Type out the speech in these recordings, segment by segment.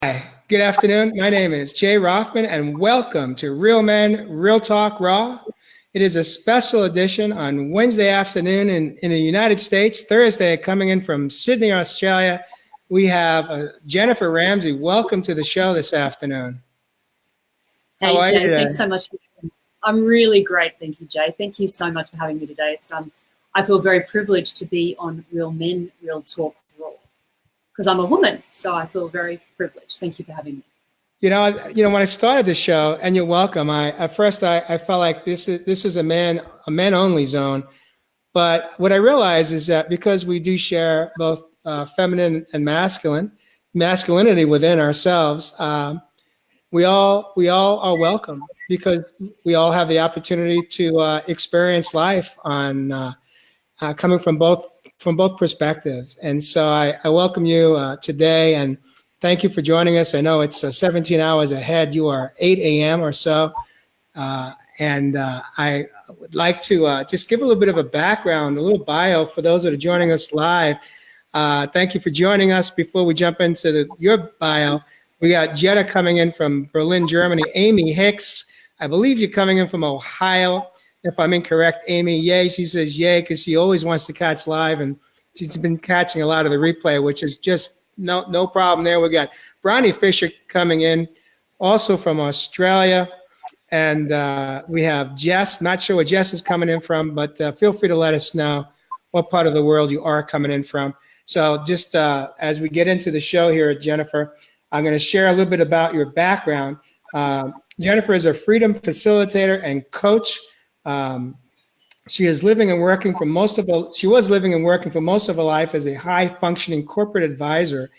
Hi, good afternoon. My name is Jay Rothman, and welcome to Real Men, Real Talk Raw. It is a special edition on Wednesday afternoon in the United States, Thursday, coming in from Sydney, Australia. We have Jennifer Ramsey. Welcome to the show this afternoon. Hey, Jay, thanks so much. I'm really great. Thank you, Jay. Thank you so much for having me today. I feel very privileged to be on Real Men, Real Talk Raw because I'm a woman, so I feel very privileged. Thank you for having me. You know, when I started the show, and you're welcome. At first I felt like this is a men only zone, but what I realized is that because we do share both feminine and masculinity within ourselves, we all are welcome because we all have the opportunity to experience life on coming from both perspectives. And so I welcome you today, and thank you for joining us. I know it's 17 hours ahead. You are 8 a.m. or so. And I would like to just give a little bit of a background, a little bio for those that are joining us live. Thank you for joining us. Before we jump into your bio, we got Jetta coming in from Berlin, Germany. Amy Hicks, I believe you're coming in from Ohio. If I'm incorrect, Amy, yay. She says yay because she always wants to catch live, and she's been catching a lot of the replay, which is just no problem there. We got Bronnie Fisher coming in, also from Australia. And we have Jess. Not sure where Jess is coming in from, but feel free to let us know what part of the world you are coming in from. So just as we get into the show here, Jennifer, I'm going to share a little bit about your background. Jennifer is a freedom facilitator and coach. She was living and working for most of her life as a high-functioning corporate advisor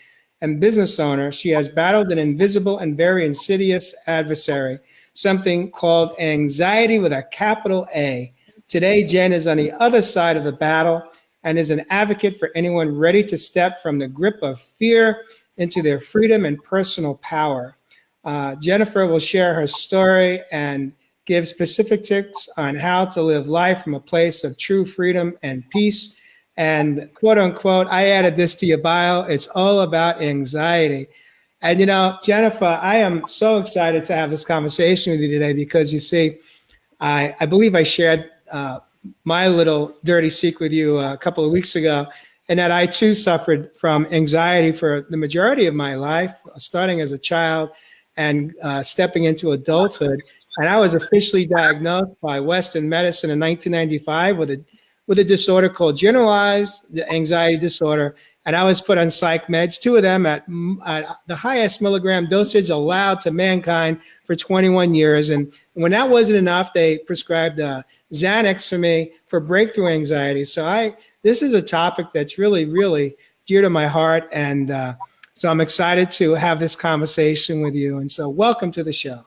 and business owner. She has battled an invisible and very insidious adversary, something called anxiety with a capital A. Today, Jen is on the other side of the battle and is an advocate for anyone ready to step from the grip of fear into their freedom and personal power. Jennifer will share her story and give specific tips on how to live life from a place of true freedom and peace. And quote unquote, I added this to your bio, it's all about anxiety. And Jennifer, I am so excited to have this conversation with you today because you see, I believe I shared my little dirty secret with you a couple of weeks ago, and that I too suffered from anxiety for the majority of my life, starting as a child and stepping into adulthood. And I was officially diagnosed by Western medicine in 1995 with a disorder called generalized anxiety disorder. And I was put on psych meds, 2 of them at the highest milligram dosage allowed to mankind for 21 years. And when that wasn't enough, they prescribed Xanax for me for breakthrough anxiety. So this is a topic that's really, really dear to my heart. And so I'm excited to have this conversation with you. And so welcome to the show.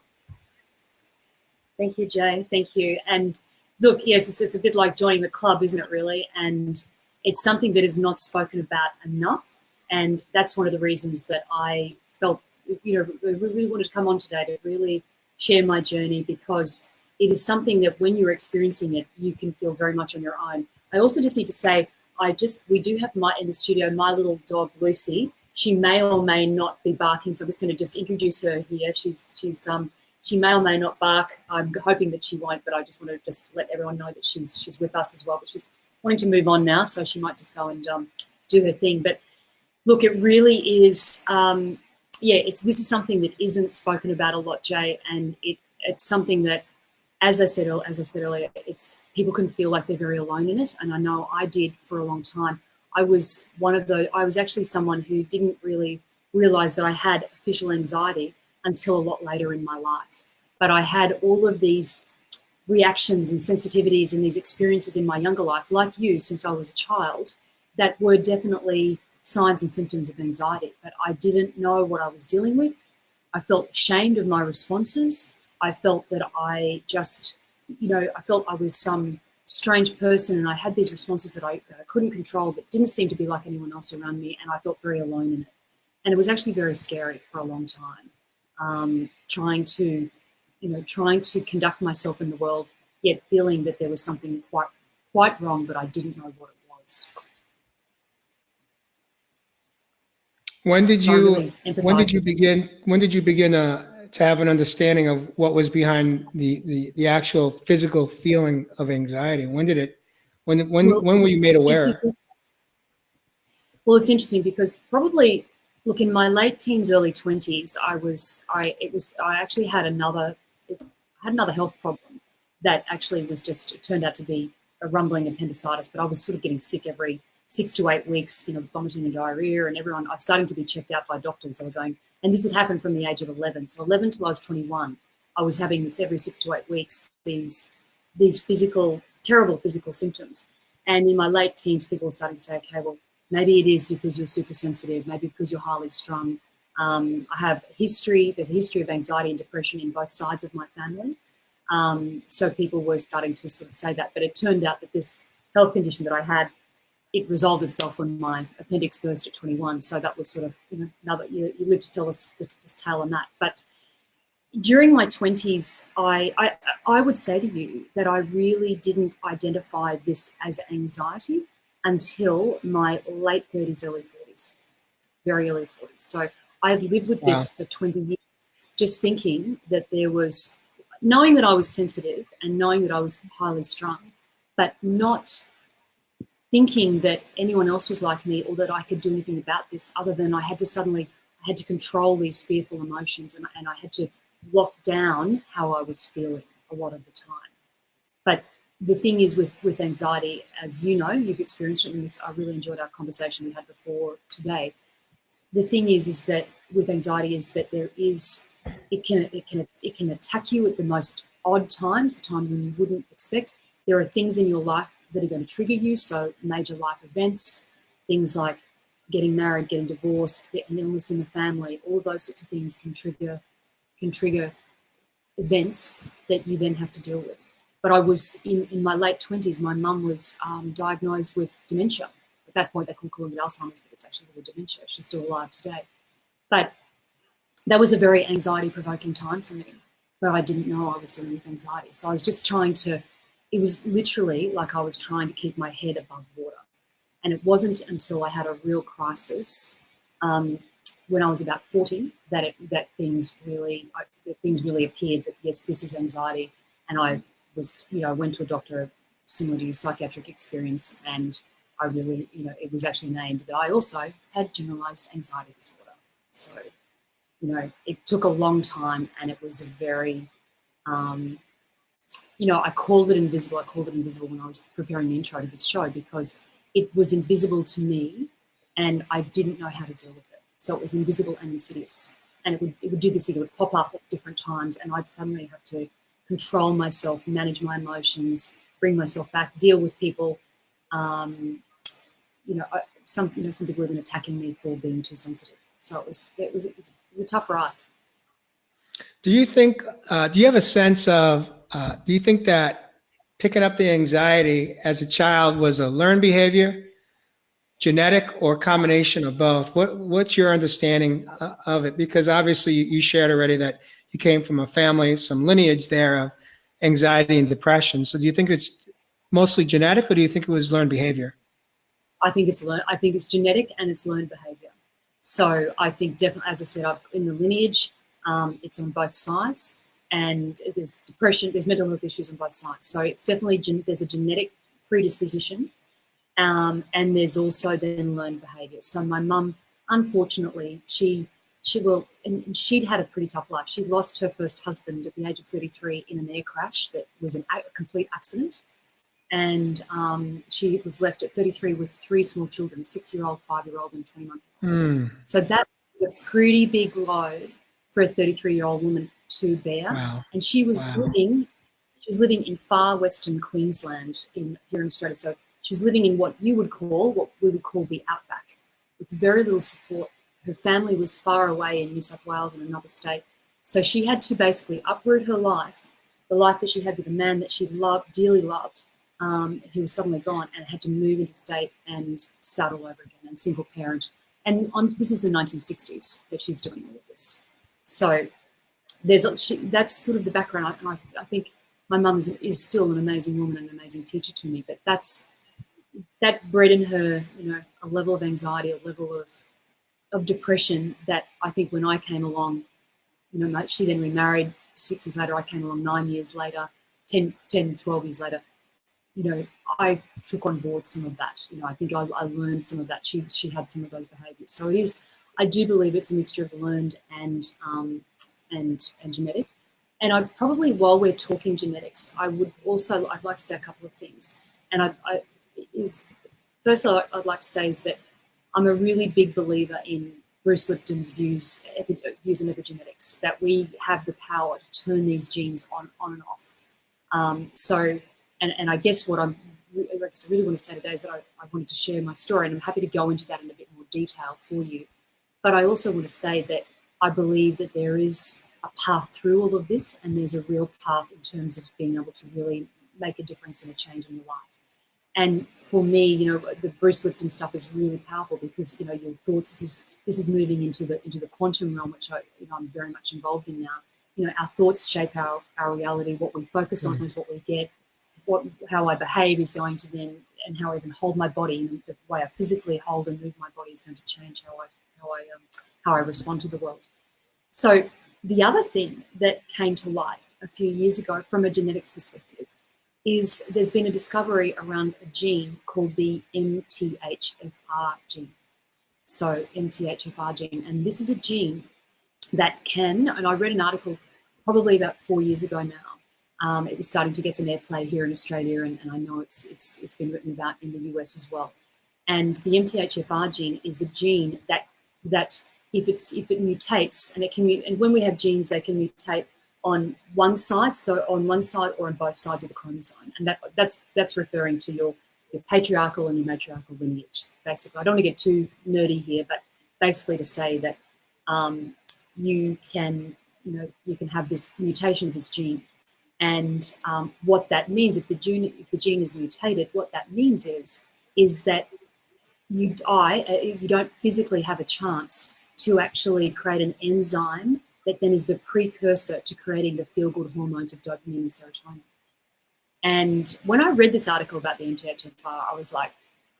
Thank you, Jay. Thank you. And look, yes, it's a bit like joining the club, isn't it, really? And it's something that is not spoken about enough. And that's one of the reasons that I felt, really wanted to come on today to really share my journey, because it is something that when you're experiencing it, you can feel very much on your own. I also just need to say, we do have in the studio, my little dog, Lucy. She may or may not be barking, so I'm just going to just introduce her here. She may or may not bark. I'm hoping that she won't, but I just want to just let everyone know that she's with us as well. But she's wanting to move on now, so she might just go and do her thing. But look, it really is, this is something that isn't spoken about a lot, Jay, and it's something that, as I said earlier, people can feel like they're very alone in it, and I know I did for a long time. I was actually someone who didn't really realize that I had official anxiety until a lot later in my life. But I had all of these reactions and sensitivities and these experiences in my younger life, like you, since I was a child, that were definitely signs and symptoms of anxiety. But I didn't know what I was dealing with. I felt ashamed of my responses. I felt that I felt I was some strange person, and I had these responses that I couldn't control, but didn't seem to be like anyone else around me, and I felt very alone in it. And it was actually very scary for a long time. Trying to conduct myself in the world, yet feeling that there was something quite wrong, but I didn't know what it was. When did So I you really empathize. when did you begin to have an understanding of what was behind the actual physical feeling of anxiety? When did it Well, when were you made aware? well, it's interesting because probably, look, in my late teens, early 20s, I actually had another health problem that actually was just, it turned out to be a rumbling appendicitis, but I was sort of getting sick every 6 to 8 weeks, vomiting and diarrhea, and I was starting to be checked out by doctors. They were going, and this had happened from the age of 11. So 11 till I was 21, I was having this every 6 to 8 weeks, these terrible physical symptoms. And in my late teens, people were starting to say, okay, well, maybe it is because you're super sensitive, maybe because you're highly strung. I have there's a history of anxiety and depression in both sides of my family. So people were starting to sort of say that, but it turned out that this health condition that I had, it resolved itself when my appendix burst at 21. So that was sort of, now that you live to tell us this tale on that. But during my 20s, I would say to you that I really didn't identify this as anxiety until my late 30s, early 40s, very early 40s. So I had lived with this for 20 years, just thinking that knowing that I was sensitive and knowing that I was highly strung, but not thinking that anyone else was like me or that I could do anything about this other than I had to control these fearful emotions, and I had to lock down how I was feeling a lot of the time. But the thing is with anxiety, as you know, you've experienced it, and I really enjoyed our conversation we had before today. The thing is that with anxiety is that it can attack you at the most odd times, the times when you wouldn't expect. There are things in your life that are going to trigger you, so major life events, things like getting married, getting divorced, an illness in the family, all of those sorts of things can trigger events that you then have to deal with. But I was in my late 20s, my mum was diagnosed with dementia. At that point, they couldn't call it Alzheimer's, but it's actually really dementia. She's still alive today. But that was a very anxiety-provoking time for me, but I didn't know I was dealing with anxiety. So I was just it was literally like I was trying to keep my head above water. And it wasn't until I had a real crisis when I was about 40 that things really appeared that, yes, this is anxiety. And I went to a doctor similar to your psychiatric experience, and I really, it was actually named that I also had generalized anxiety disorder. So, it took a long time, and it was a very, I called it invisible. I called it invisible when I was preparing the intro to this show because it was invisible to me, and I didn't know how to deal with it. So it was invisible and insidious, and it would do this thing. It would pop up at different times, and I'd suddenly have to control myself, manage my emotions, bring myself back, deal with people. Some people have been attacking me for being too sensitive. So it was a tough ride. Do you think? Do you have a sense of? Do you think that picking up the anxiety as a child was a learned behavior, genetic, or combination of both? What's your understanding of it? Because obviously you shared already that you came from a family, some lineage there of anxiety and depression. So do you think it's mostly genetic, or do you think it was learned behavior? I think it's genetic and it's learned behavior. So I think definitely, as I said, in the lineage, it's on both sides, and there's depression, there's mental health issues on both sides. So it's definitely, there's a genetic predisposition, and there's also then learned behavior. So my mum, unfortunately, she'd had a pretty tough life. She lost her first husband at the age of 33 in an air crash that was a complete accident. And she was left at 33 with 3 small children, a 6-year-old, 5-year-old, and a 20-month-old. So that was a pretty big load for a 33-year-old woman to bear. Wow. And she was living in far western Queensland here in Australia. So she was living in what we would call the outback, with very little support. Her family was far away in New South Wales in another state. So she had to basically uproot her life, the life that she had with a man that she dearly loved, who was suddenly gone, and had to move interstate and start all over again, and single parent. And this is the 1960s that she's doing all of this. So that's sort of the background. And I think my mum is still an amazing woman and an amazing teacher to me, but that bred in her, a level of anxiety, a level of of depression that I think when I came along, you know, she then remarried 6 years later, I came along 9 years later, 10, 12 years later, you know, I took on board some of that. You know, I think I learned some of that. She had some of those behaviours. So it is, I do believe it's a mixture of learned and genetic. And I probably, while we're talking genetics, I'd like to say a couple of things. And first I'd like to say is that I'm a really big believer in Bruce Lipton's views on epigenetics, that we have the power to turn these genes on and off. And I guess what I really want to say today is that I wanted to share my story, and I'm happy to go into that in a bit more detail for you. But I also want to say that I believe that there is a path through all of this, and there's a real path in terms of being able to really make a difference and a change in your life. And for me, you know, the Bruce Lipton stuff is really powerful because, you know, your thoughts, this is moving into the quantum realm, which I'm very much involved in now. You know, our thoughts shape our reality. What we focus on is what we get. How I behave is going to then, and how I even hold my body, and the way I physically hold and move my body is going to change how I respond to the world. So the other thing that came to light a few years ago from a genetics perspective is there's been a discovery around a gene called the Mthfr gene. So Mthfr gene, and this is a gene that can, and I read an article probably about 4 years ago now. It was starting to get some airplay here in Australia, and I know it's been written about in the US as well. And the Mthfr gene is a gene that if it mutates, and it can, and when we have genes, they can mutate on one side, so on one side or on both sides of the chromosome, and that's referring to your patriarchal and your matriarchal lineage. Basically, I don't want to get too nerdy here, but basically to say that you can have this mutation of this gene. And what that means, if the gene is mutated, what that means is that you don't physically have a chance to actually create an enzyme that then is the precursor to creating the feel-good hormones of dopamine and serotonin. And when I read this article about the Mthfr, I was like,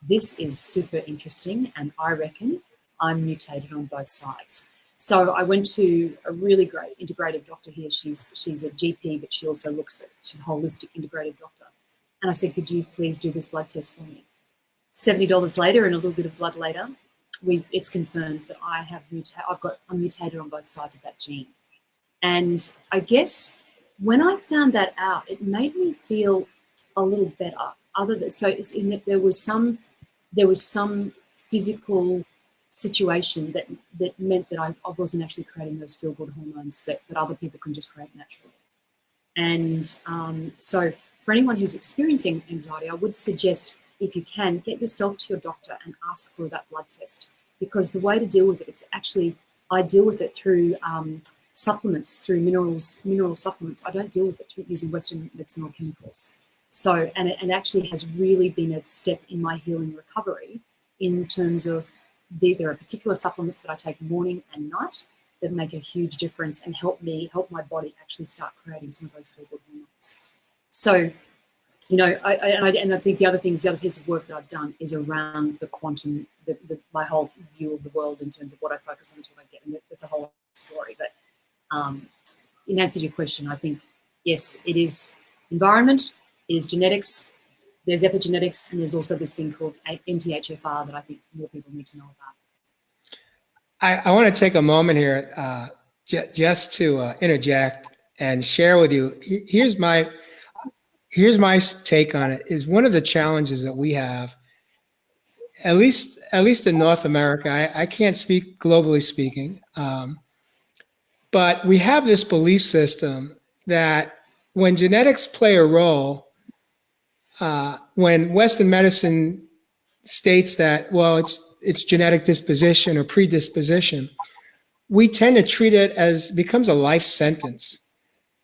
this is super interesting, and I reckon I'm mutated on both sides. So I went to a really great integrative doctor here. She's a GP, but she also she's a holistic integrative doctor. And I said, could you please do this blood test for me? $70 later and a little bit of blood later, it's confirmed that I'm mutated on both sides of that gene. And I guess when I found that out, it made me feel a little better. So it's in that there was some physical situation that meant that I wasn't actually creating those feel-good hormones that other people can just create naturally. And so for anyone who's experiencing anxiety, I would suggest, if you can, get yourself to your doctor and ask for that blood test, because the way to deal with it, I deal with it through supplements, through mineral supplements. I don't deal with it through using Western medicine or chemicals. So, and it actually has really been a step in my healing recovery in terms of there are particular supplements that I take morning and night that make a huge difference and help my body actually start creating some of those feel-good hormones. So, you know, I think the other piece of work that I've done is around the quantum, my whole view of the world in terms of what I focus on is what I get, and that's a whole story. But in answer to your question, I think, yes, it is environment, it is genetics, there's epigenetics, and there's also this thing called Mthfr that I think more people need to know about. I want to take a moment here just to interject and share with you. Here's my take on it. Is one of the challenges that we have, at least in North America. I can't speak globally speaking, but we have this belief system that when genetics play a role, when Western medicine states that, well, it's genetic disposition or predisposition, we tend to treat it as becomes a life sentence.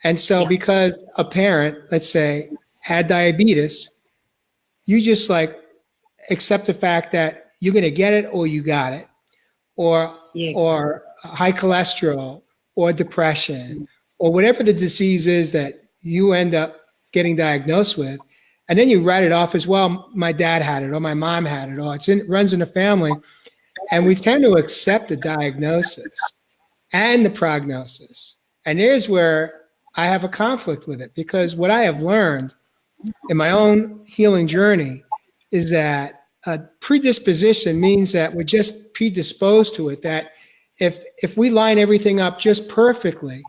And so because a parent, let's say, had diabetes, you just like accept the fact that you're going to get it or you got it, or high cholesterol or depression or whatever the disease is that you end up getting diagnosed with. And then you write it off as, well, my dad had it or my mom had it or it runs in the family. And we tend to accept the diagnosis and the prognosis. And here's where I have a conflict with it, because what I have learned in my own healing journey is that a predisposition means that we're just predisposed to it, that if we line everything up just perfectly,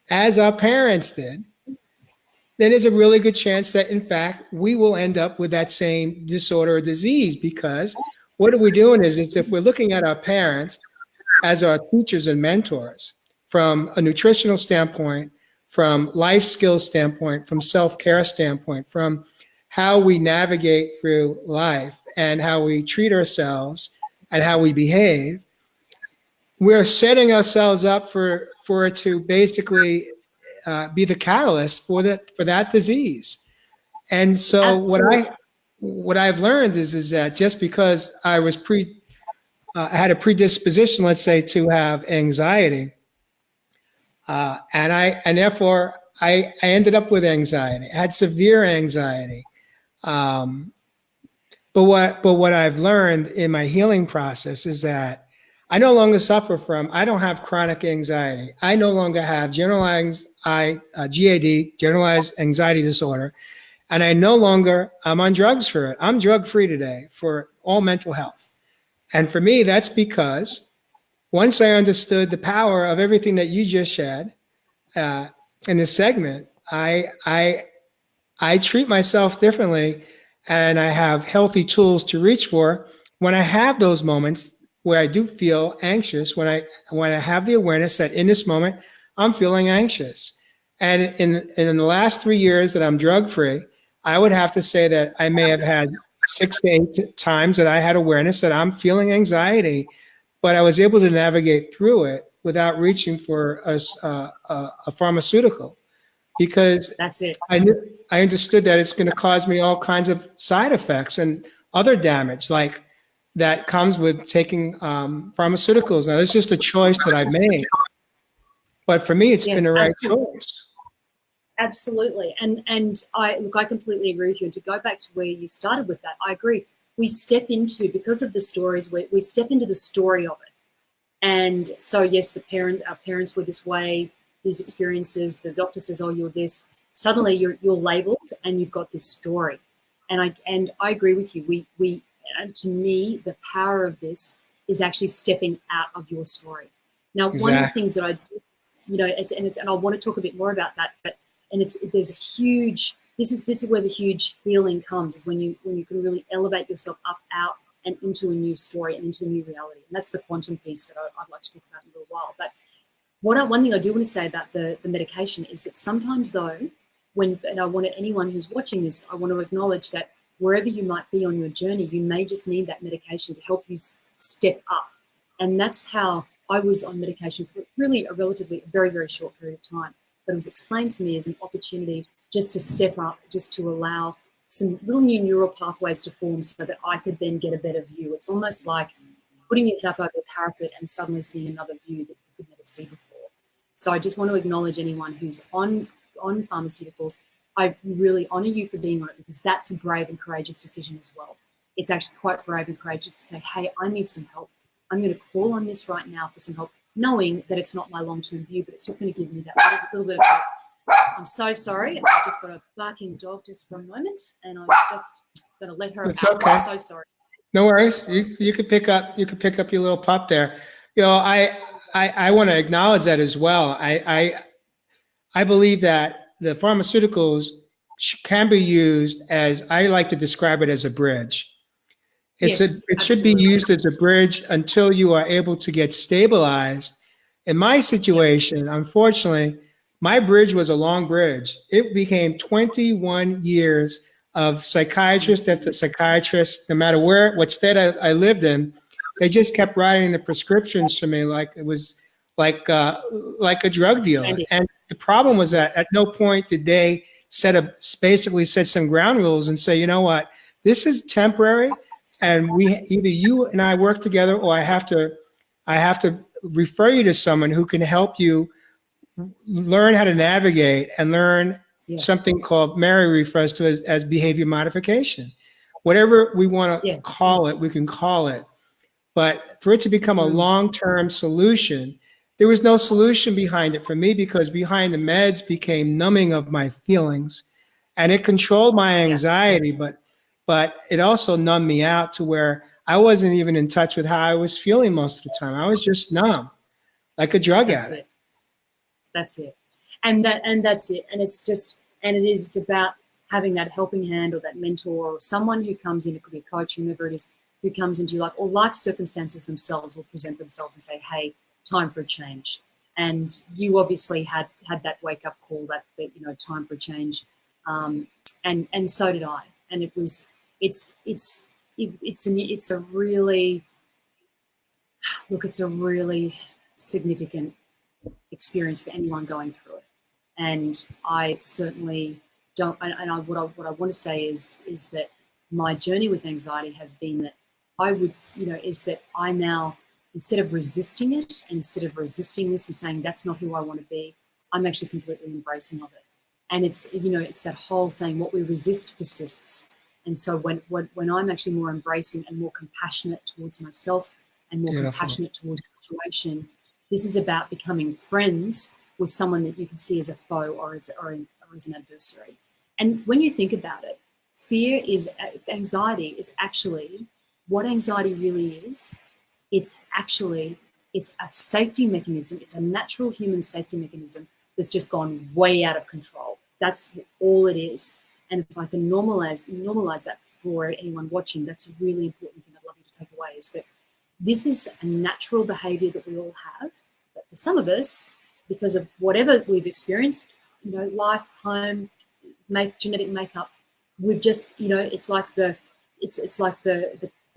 as our parents did, then there's a really good chance that, in fact, we will end up with that same disorder or disease. Because what are we doing is if we're looking at our parents as our teachers and mentors from a nutritional standpoint, from life skills standpoint, from self-care standpoint, from how we navigate through life and how we treat ourselves and how we behave, we're setting ourselves up for it to basically be the catalyst for that disease. And so what I've learned is that just because I was I had a predisposition, let's say, to have anxiety, and therefore I ended up with anxiety. I had severe anxiety. But what I've learned in my healing process is that I no longer suffer from, I don't have chronic anxiety. I no longer have generalized GAD, generalized anxiety disorder. And I'm on drugs for it. I'm drug-free today for all mental health. And for me, that's because once I understood the power of everything that you just shared in this segment, I treat myself differently, and I have healthy tools to reach for when I have those moments where I do feel anxious, when I have the awareness that in this moment I'm feeling anxious. And in the last 3 years that I'm drug-free, I would have to say that I may have had 6 to 8 times that I had awareness that I'm feeling anxiety, but I was able to navigate through it without reaching for a pharmaceutical, because That's it. I understood that it's going to cause me all kinds of side effects and other damage, like that comes with taking pharmaceuticals. Now, it's just a choice that I've made, but for me, it's been the right choice. Absolutely. And I completely agree with you. And to go back to where you started with that, I agree. We step into, because of the stories, we step into the story of it. And so, yes, our parents were this way, these experiences, the doctor says, oh, you're this. Suddenly you're labeled and you've got this story. And I agree with you. And to me, the power of this is actually stepping out of your story. Now, One of the things that I do, and I want to talk a bit more about that, there's a huge, this is where the huge healing comes, is when you can really elevate yourself up, out, and into a new story and into a new reality. And that's the quantum piece that I'd like to talk about in a little while. But one thing I do want to say about the medication is that sometimes, though, and I want anyone who's watching this, I want to acknowledge that wherever you might be on your journey, you may just need that medication to help you step up. And that's how I was on medication for really a very, very short period of time. But it was explained to me as an opportunity just to step up, just to allow some little new neural pathways to form so that I could then get a better view. It's almost like putting your head up over the parapet and suddenly seeing another view that you could never see before. So I just want to acknowledge anyone who's on pharmaceuticals. I really honor you for being on it, because that's a brave and courageous decision as well. It's actually quite brave and courageous to say, hey, I need some help. I'm going to call on this right now for some help, knowing that it's not my long-term view, but it's just going to give me that little bit of help. I'm so sorry. I've just got a barking dog just for a moment, and I'm just going to let her It's out. okay. I'm so sorry. No worries. You could pick up your little pup there. I want to acknowledge that as well. I believe that the pharmaceuticals can be used as, I like to describe it as a bridge. It should be used as a bridge until you are able to get stabilized. In my situation, unfortunately, my bridge was a long bridge. It became 21 years of psychiatrist after psychiatrist, no matter what state I lived in. They just kept writing the prescriptions for me like it was like a drug dealer. And the problem was that at no point did they basically set some ground rules and say, you know what, this is temporary, and either you and I work together, or I have to refer you to someone who can help you learn how to navigate and learn something called, Mary refers to as behavior modification. Whatever we want to call it, we can call it. But for it to become a long-term solution, there was no solution behind it for me, because behind the meds became numbing of my feelings, and it controlled my anxiety, but it also numbed me out to where I wasn't even in touch with how I was feeling most of the time. I was just numb, like a drug That's addict. it. That's it. And that's it. And it's about having that helping hand or that mentor or someone who comes in, it could be a coach, whomever it is, who comes into your life, or life circumstances themselves will present themselves and say, hey, time for a change. And you obviously had that wake up call, that time for a change. And so did I. And it's a really significant experience for anyone going through it. And I certainly don't, what I want to say is that my journey with anxiety has been that I now, instead of resisting it, instead of resisting this and saying that's not who I want to be, I'm actually completely embracing of it. And it's that whole saying, what we resist persists. And so when I'm actually more embracing and more compassionate towards myself and more compassionate towards the situation, this is about becoming friends with someone that you can see as a foe or as an adversary. And when you think about it, anxiety is actually what anxiety really is. It's a safety mechanism. It's a natural human safety mechanism that's just gone way out of control. That's all it is. And if I can normalize that for anyone watching, that's a really important thing I'd love you to take away, is that this is a natural behavior that we all have. But for some of us, because of whatever we've experienced, life, home, genetic makeup, we've just, it's like the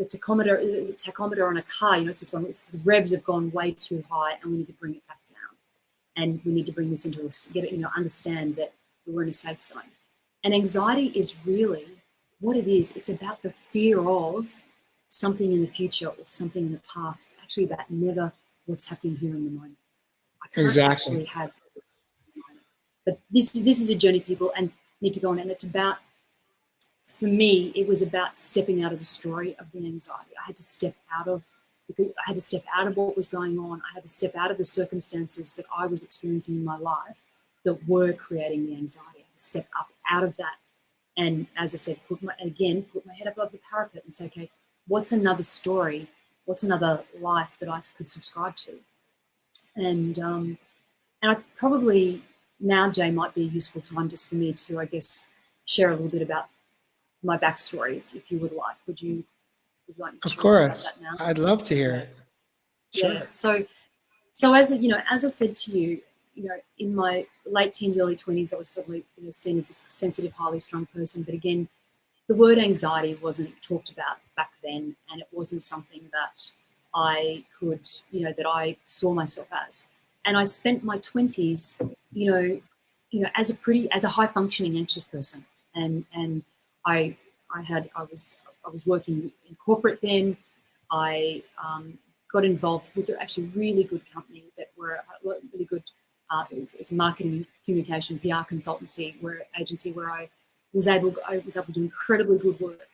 tachometer on a car. The revs have gone way too high, and we need to bring it back down. And we need to bring this into understand that we're in a safe zone. And anxiety is really what it is. It's about the fear of something in the future or something in the past. It's actually about never what's happening here in the moment. I can't actually have. But this is a journey people and need to go on, and it's about, for me, it was about stepping out of the story of the anxiety. I had to step out of what was going on. I had to step out of the circumstances that I was experiencing in my life that were creating the anxiety. I had to step up out of that. And as I said, put my head above the parapet and say, okay, what's another story? What's another life that I could subscribe to? And I probably now, Jay, might be a useful time just for me to, I guess, share a little bit about my backstory, if you would like. Would you like me to share about that now? I'd love to hear it. Sure. Yeah. So as I said to you, in my late teens, early 20s, I was certainly seen as a sensitive, highly strung person. But again, the word anxiety wasn't talked about back then, and it wasn't something that I could, that I saw myself as. And I spent my 20s, as a high functioning anxious person, and I was working in corporate then. I got involved with actually really good company that were really good. It's a marketing, communication, PR consultancy agency where I was able to do incredibly good work,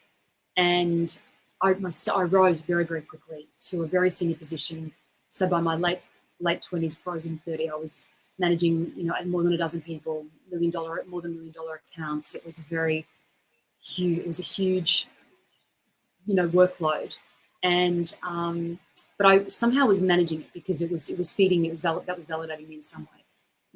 and I rose very, very quickly to a very senior position. So by my late 20s, before I was in 30, I was managing more than a dozen people, more than $1 million accounts. It was a huge workload, and but I somehow was managing it because it was feeding me. That was validating me in some way.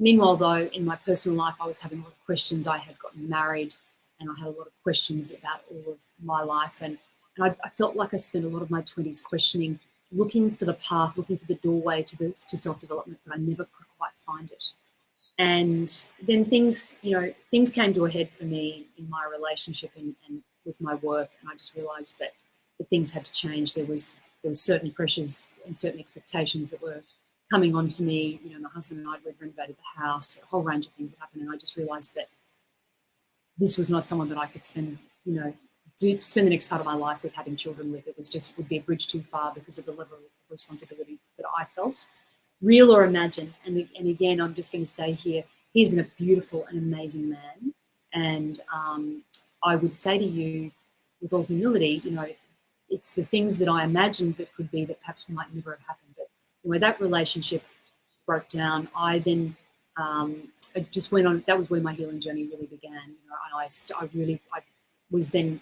Meanwhile, though, in my personal life, I was having a lot of questions. I had gotten married, and I had a lot of questions about all of my life, and I felt like I spent a lot of my 20s questioning, looking for the path, looking for the doorway to self-development, but I never could quite find it. And then things came to a head for me in my relationship and with my work, and I just realised that things had to change. There was certain pressures and certain expectations that were coming onto me. My husband and I had renovated the house, a whole range of things had happened, and I just realised that this was not someone that I could spend the next part of my life with, having children with. It would be a bridge too far because of the level of responsibility that I felt, real or imagined. And again, I'm just going to say here, he's a beautiful and amazing man. And I would say to you, with all humility, it's the things that I imagined that could be that perhaps might never have happened. But anyway, that relationship broke down. I then I just went on. That was where my healing journey really began. And I was then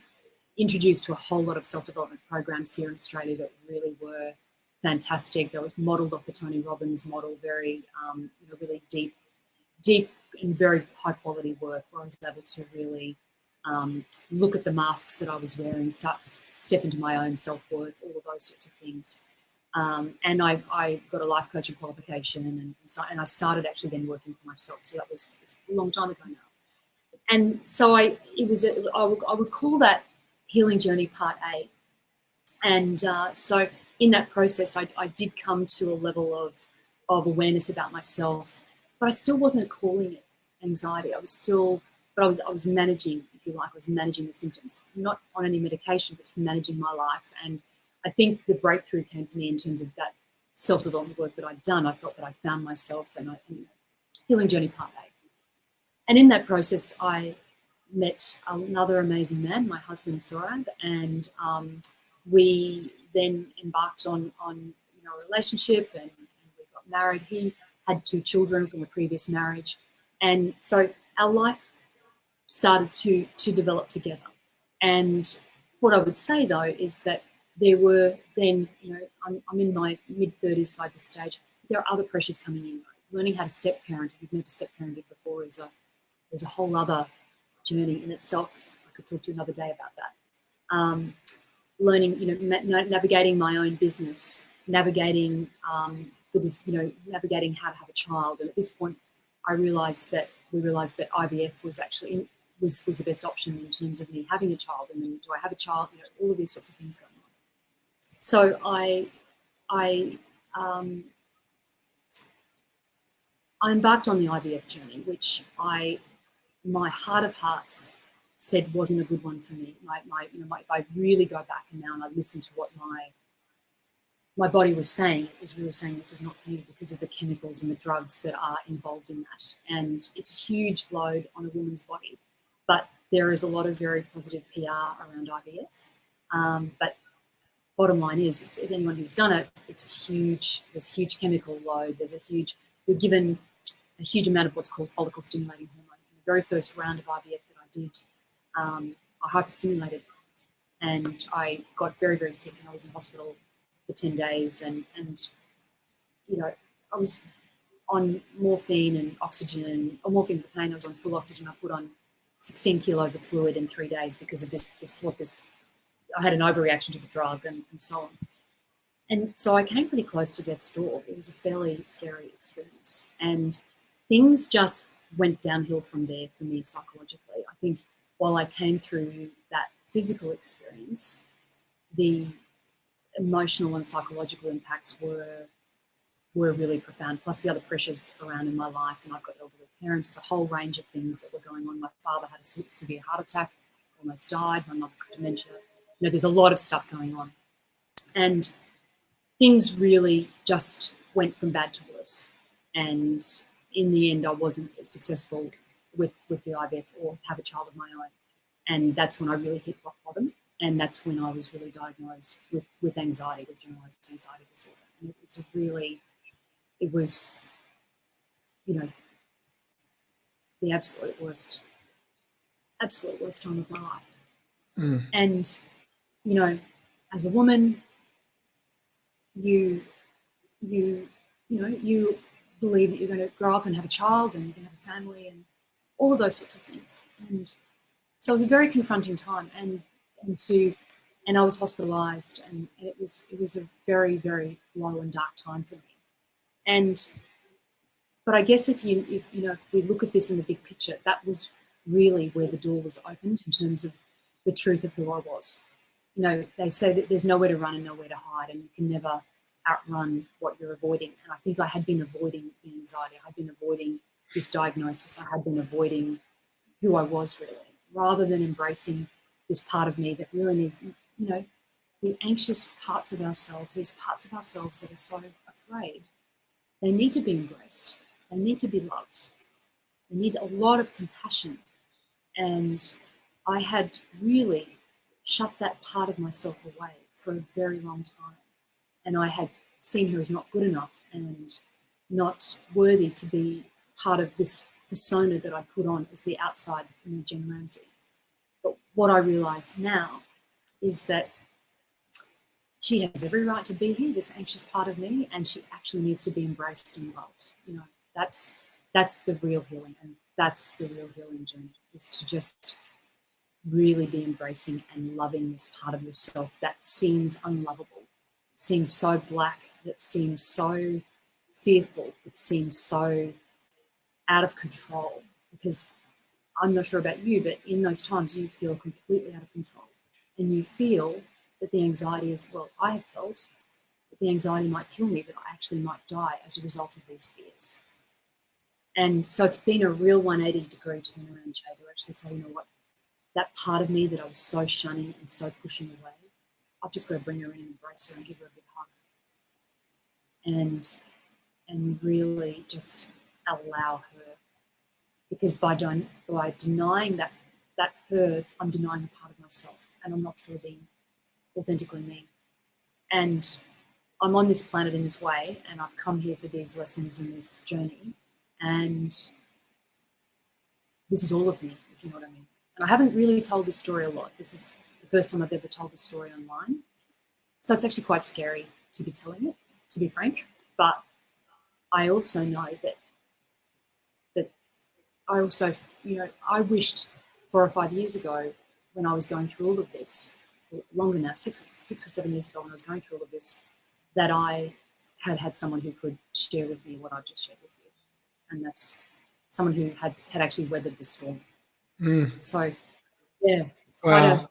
introduced to a whole lot of self-development programs here in Australia that really were fantastic. That was modelled off the Tony Robbins model, very really deep and very high quality work, where I was able to really look at the masks that I was wearing, start to step into my own self-worth, all of those sorts of things. And I got a life coaching qualification, and I started actually then working for myself. So it's a long time ago now. And so I would call that healing journey part A. And so in that process, I did come to a level of awareness about myself, but I still wasn't calling it anxiety. I was managing, if you like, I was managing the symptoms, not on any medication, but just managing my life. And I think the breakthrough came for me in terms of that self-development work that I'd done. I felt that I found myself, and healing journey part A. And in that process, I met another amazing man, my husband, Saurabh, and we then embarked on a relationship, and we got married. He had 2 children from a previous marriage. And so our life started to develop together. And what I would say, though, is that there were then, I'm in my mid-30s by this stage. There are other pressures coming in. Learning how to step parent, if you've never step parented before, is a whole other journey in itself. I could talk to you another day about that. Learning, navigating my own business, navigating navigating how to have a child. And at this point, we realised that IVF was actually was the best option in terms of me having a child. And then, do I have a child? All of these sorts of things going on. So I embarked on the IVF journey, which my heart of hearts said wasn't a good one for me. If I really go back and now and I listen to what my body was saying, it was really saying this is not for you because of the chemicals and the drugs that are involved in that. And it's a huge load on a woman's body. But there is a lot of very positive PR around IVF. But bottom line is, anyone who's done it, there's a huge chemical load. We're given a huge amount of what's called follicle stimulating hormone. In the very first round of IVF that I did, I hyperstimulated, and I got very, very sick, and I was in hospital for 10 days, and I was on morphine and oxygen, or morphine for pain. I was on full oxygen. I put on 16 kilos of fluid in 3 days because of this. I had an overreaction to the drug and so on. And so I came pretty close to death's door. It was a fairly scary experience. And things just went downhill from there for me psychologically. I think while I came through that physical experience, the emotional and psychological impacts were really profound, plus the other pressures around in my life. And I've got elderly parents. There's a whole range of things that were going on. My father had a severe heart attack, almost died. My mother's got dementia. There's a lot of stuff going on. And things really just went from bad to worse. And in the end, I wasn't successful with the IVF or have a child of my own. And that's when I really hit rock bottom. And that's when I was really diagnosed with anxiety, with generalized anxiety disorder. And it was the absolute worst time of my life. Mm. And, as a woman, you believe that you're going to grow up and have a child and you're going to have a family and all of those sorts of things. And so it was a very confronting time, and I was hospitalized, and it was a very, very low and dark time for me. But I guess if we look at this in the big picture, that was really where the door was opened in terms of the truth of who I was. They say that there's nowhere to run and nowhere to hide, and you can never outrun what you're avoiding. And I think I had been avoiding the anxiety. I had been avoiding this diagnosis. I had been avoiding who I was really, rather than embracing this part of me that really needs, the anxious parts of ourselves, these parts of ourselves that are so afraid. They need to be embraced. They need to be loved. They need a lot of compassion. And I had really shut that part of myself away for a very long time. And I had seen her as not good enough and not worthy to be part of this persona that I put on as the outside Jen Ramsey. But what I realise now is that she has every right to be here, this anxious part of me, and she actually needs to be embraced and loved. That's the real healing, and that's the real healing journey, is to just really be embracing and loving this part of yourself that seems unlovable, seems so black, that seems so fearful, it seems so out of control. Because I'm not sure about you, but in those times you feel completely out of control, and you feel that the anxiety is, well, I have felt that the anxiety might kill me, that I actually might die as a result of these fears. And so it's been a real 180-degree turn around, Jay, to actually say, you know what, that part of me that I was so shunning and so pushing away, I've just got to bring her in and embrace her and give her a big hug. And really just allow her. Because by denying that her, I'm denying a part of myself, and I'm not fully being authentically me. And I'm on this planet in this way, and I've come here for these lessons and this journey, and this is all of me, if you know what I mean. And I haven't really told this story a lot. This is the first time I've ever told this story online. So it's actually quite scary to be telling it, to be frank. But I also know that I also, I wished 4 or 5 years ago, when I was going through all of this, longer now, 6 or 7 years ago when I was going through all of this, that I had someone who could share with me what I just shared with you. And that's someone who had actually weathered the storm. So, yeah. Well,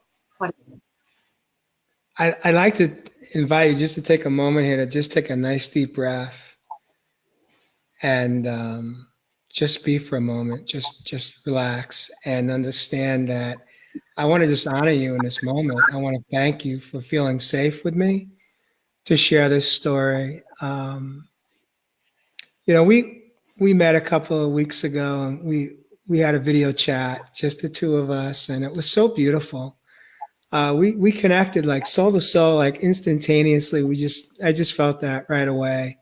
I'd like to invite you just to take a moment here to just take a nice deep breath and just be for a moment, just relax and understand that I want to just honor you in this moment. I want to thank you for feeling safe with me to share this story. We met a couple of weeks ago, and we had a video chat, just the two of us, and it was so beautiful. We connected like soul to soul, like instantaneously. I just felt that right away.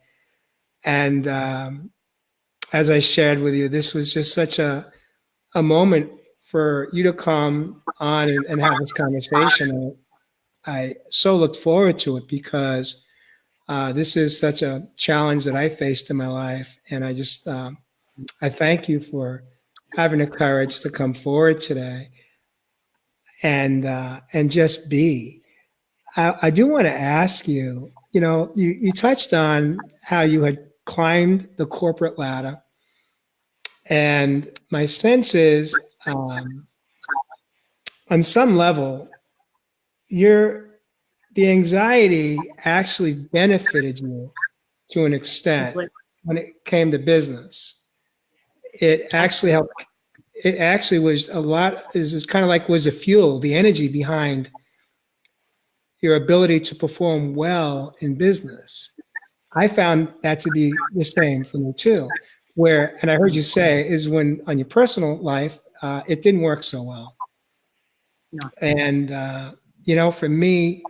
And as I shared with you, this was just such a moment for you to come on and have this conversation. I so looked forward to it because this is such a challenge that I faced in my life. And I just, I thank you for having the courage to come forward today and just be. I do want to ask you, you touched on how you had climbed the corporate ladder. And my sense is, on some level, the anxiety actually benefited you to an extent when it came to business. It actually helped. It actually was a lot, is kind of like was the fuel, the energy behind your ability to perform well in business. I found that to be the same for me too, and I heard you say, is when on your personal life, it didn't work so well. No. And, for me,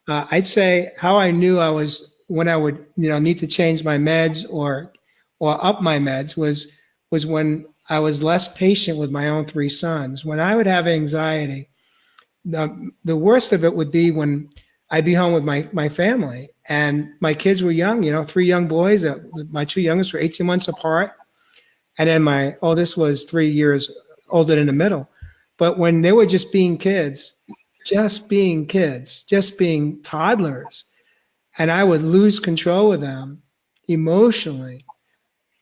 I'd say how I knew when I would, need to change my meds or up my meds was when I was less patient with my own 3 sons. When I would have anxiety, the worst of it would be when I'd be home with my family and my kids were young, 3 young boys. My 2 youngest were 18 months apart. And then my oldest was 3 years older than the middle. But when they were just being kids, just being toddlers, and I would lose control of them emotionally,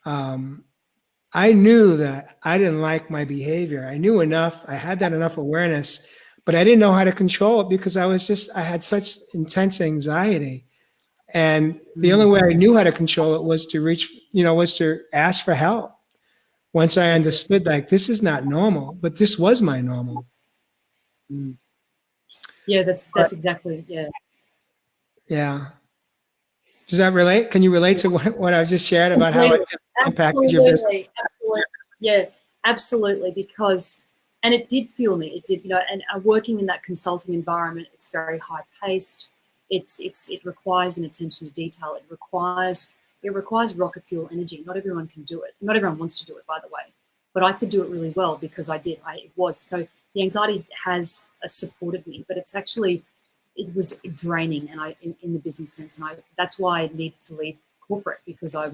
I knew that I didn't like my behavior. I knew enough. I had that enough awareness, but I didn't know how to control it because I had such intense anxiety. And the only way I knew how to control it was to ask for help. Once I understood, like, this is not normal, but this was my normal. Yeah, that's exactly, yeah. Yeah. Does that relate? Can you relate to what I just shared about how it impacted your business? Absolutely. Yeah, absolutely. Because, and it did fuel me. It did, and working in that consulting environment, it's very high paced. it requires an attention to detail. It requires rocket fuel energy. Not everyone can do it. Not everyone wants to do it, by the way, but I could do it really well because I did. So the anxiety has supported me, but it was draining, and in the business sense, and that's why I needed to leave corporate, because I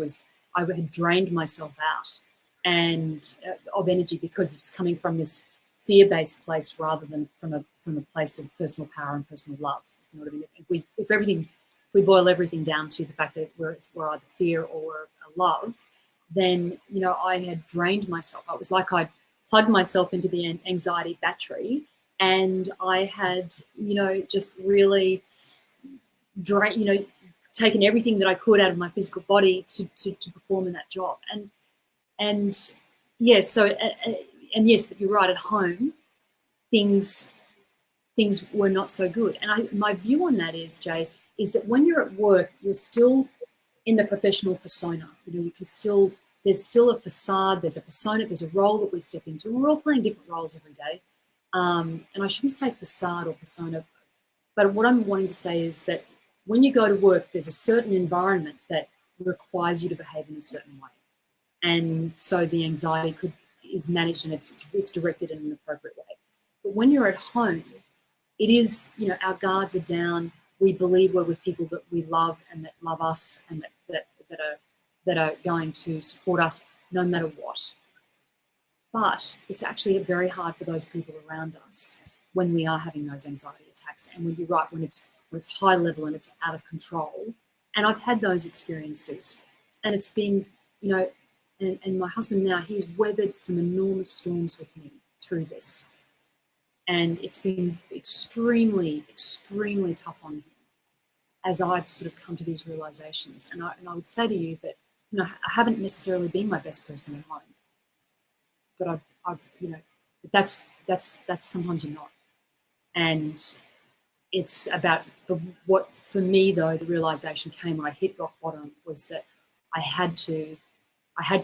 had drained myself out and of energy, because it's coming from this fear-based place rather than from a place of personal power and personal love. You know what I mean? If we boil everything down to the fact that we're either fear or love, then I had drained myself. It was like I'd plugged myself into the anxiety battery, and I had just really taken everything that I could out of my physical body to perform in that job. And yes, so yes, but you're right. At home, things were not so good. And my view on that is, Jay, is that when you're at work, you're still in the professional persona. There's still a facade, there's a persona, there's a role that we step into. And we're all playing different roles every day. And I shouldn't say facade or persona, but what I'm wanting to say is that when you go to work, there's a certain environment that requires you to behave in a certain way. And so the anxiety is managed, and it's directed in an appropriate way. But when you're at home, it is, our guards are down. We believe we're with people that we love and that love us, and that are going to support us no matter what. But it's actually very hard for those people around us when we are having those anxiety attacks. And when you're right, when it's high level and it's out of control. And I've had those experiences, and it's been, and my husband now, he's weathered some enormous storms with me through this. And it's been extremely, extremely tough on him as I've sort of come to these realizations. And I would say to you that, I haven't necessarily been my best person at home, but that's sometimes you're not. And it's about what, for me though, the realization came when I hit rock bottom, was that I had to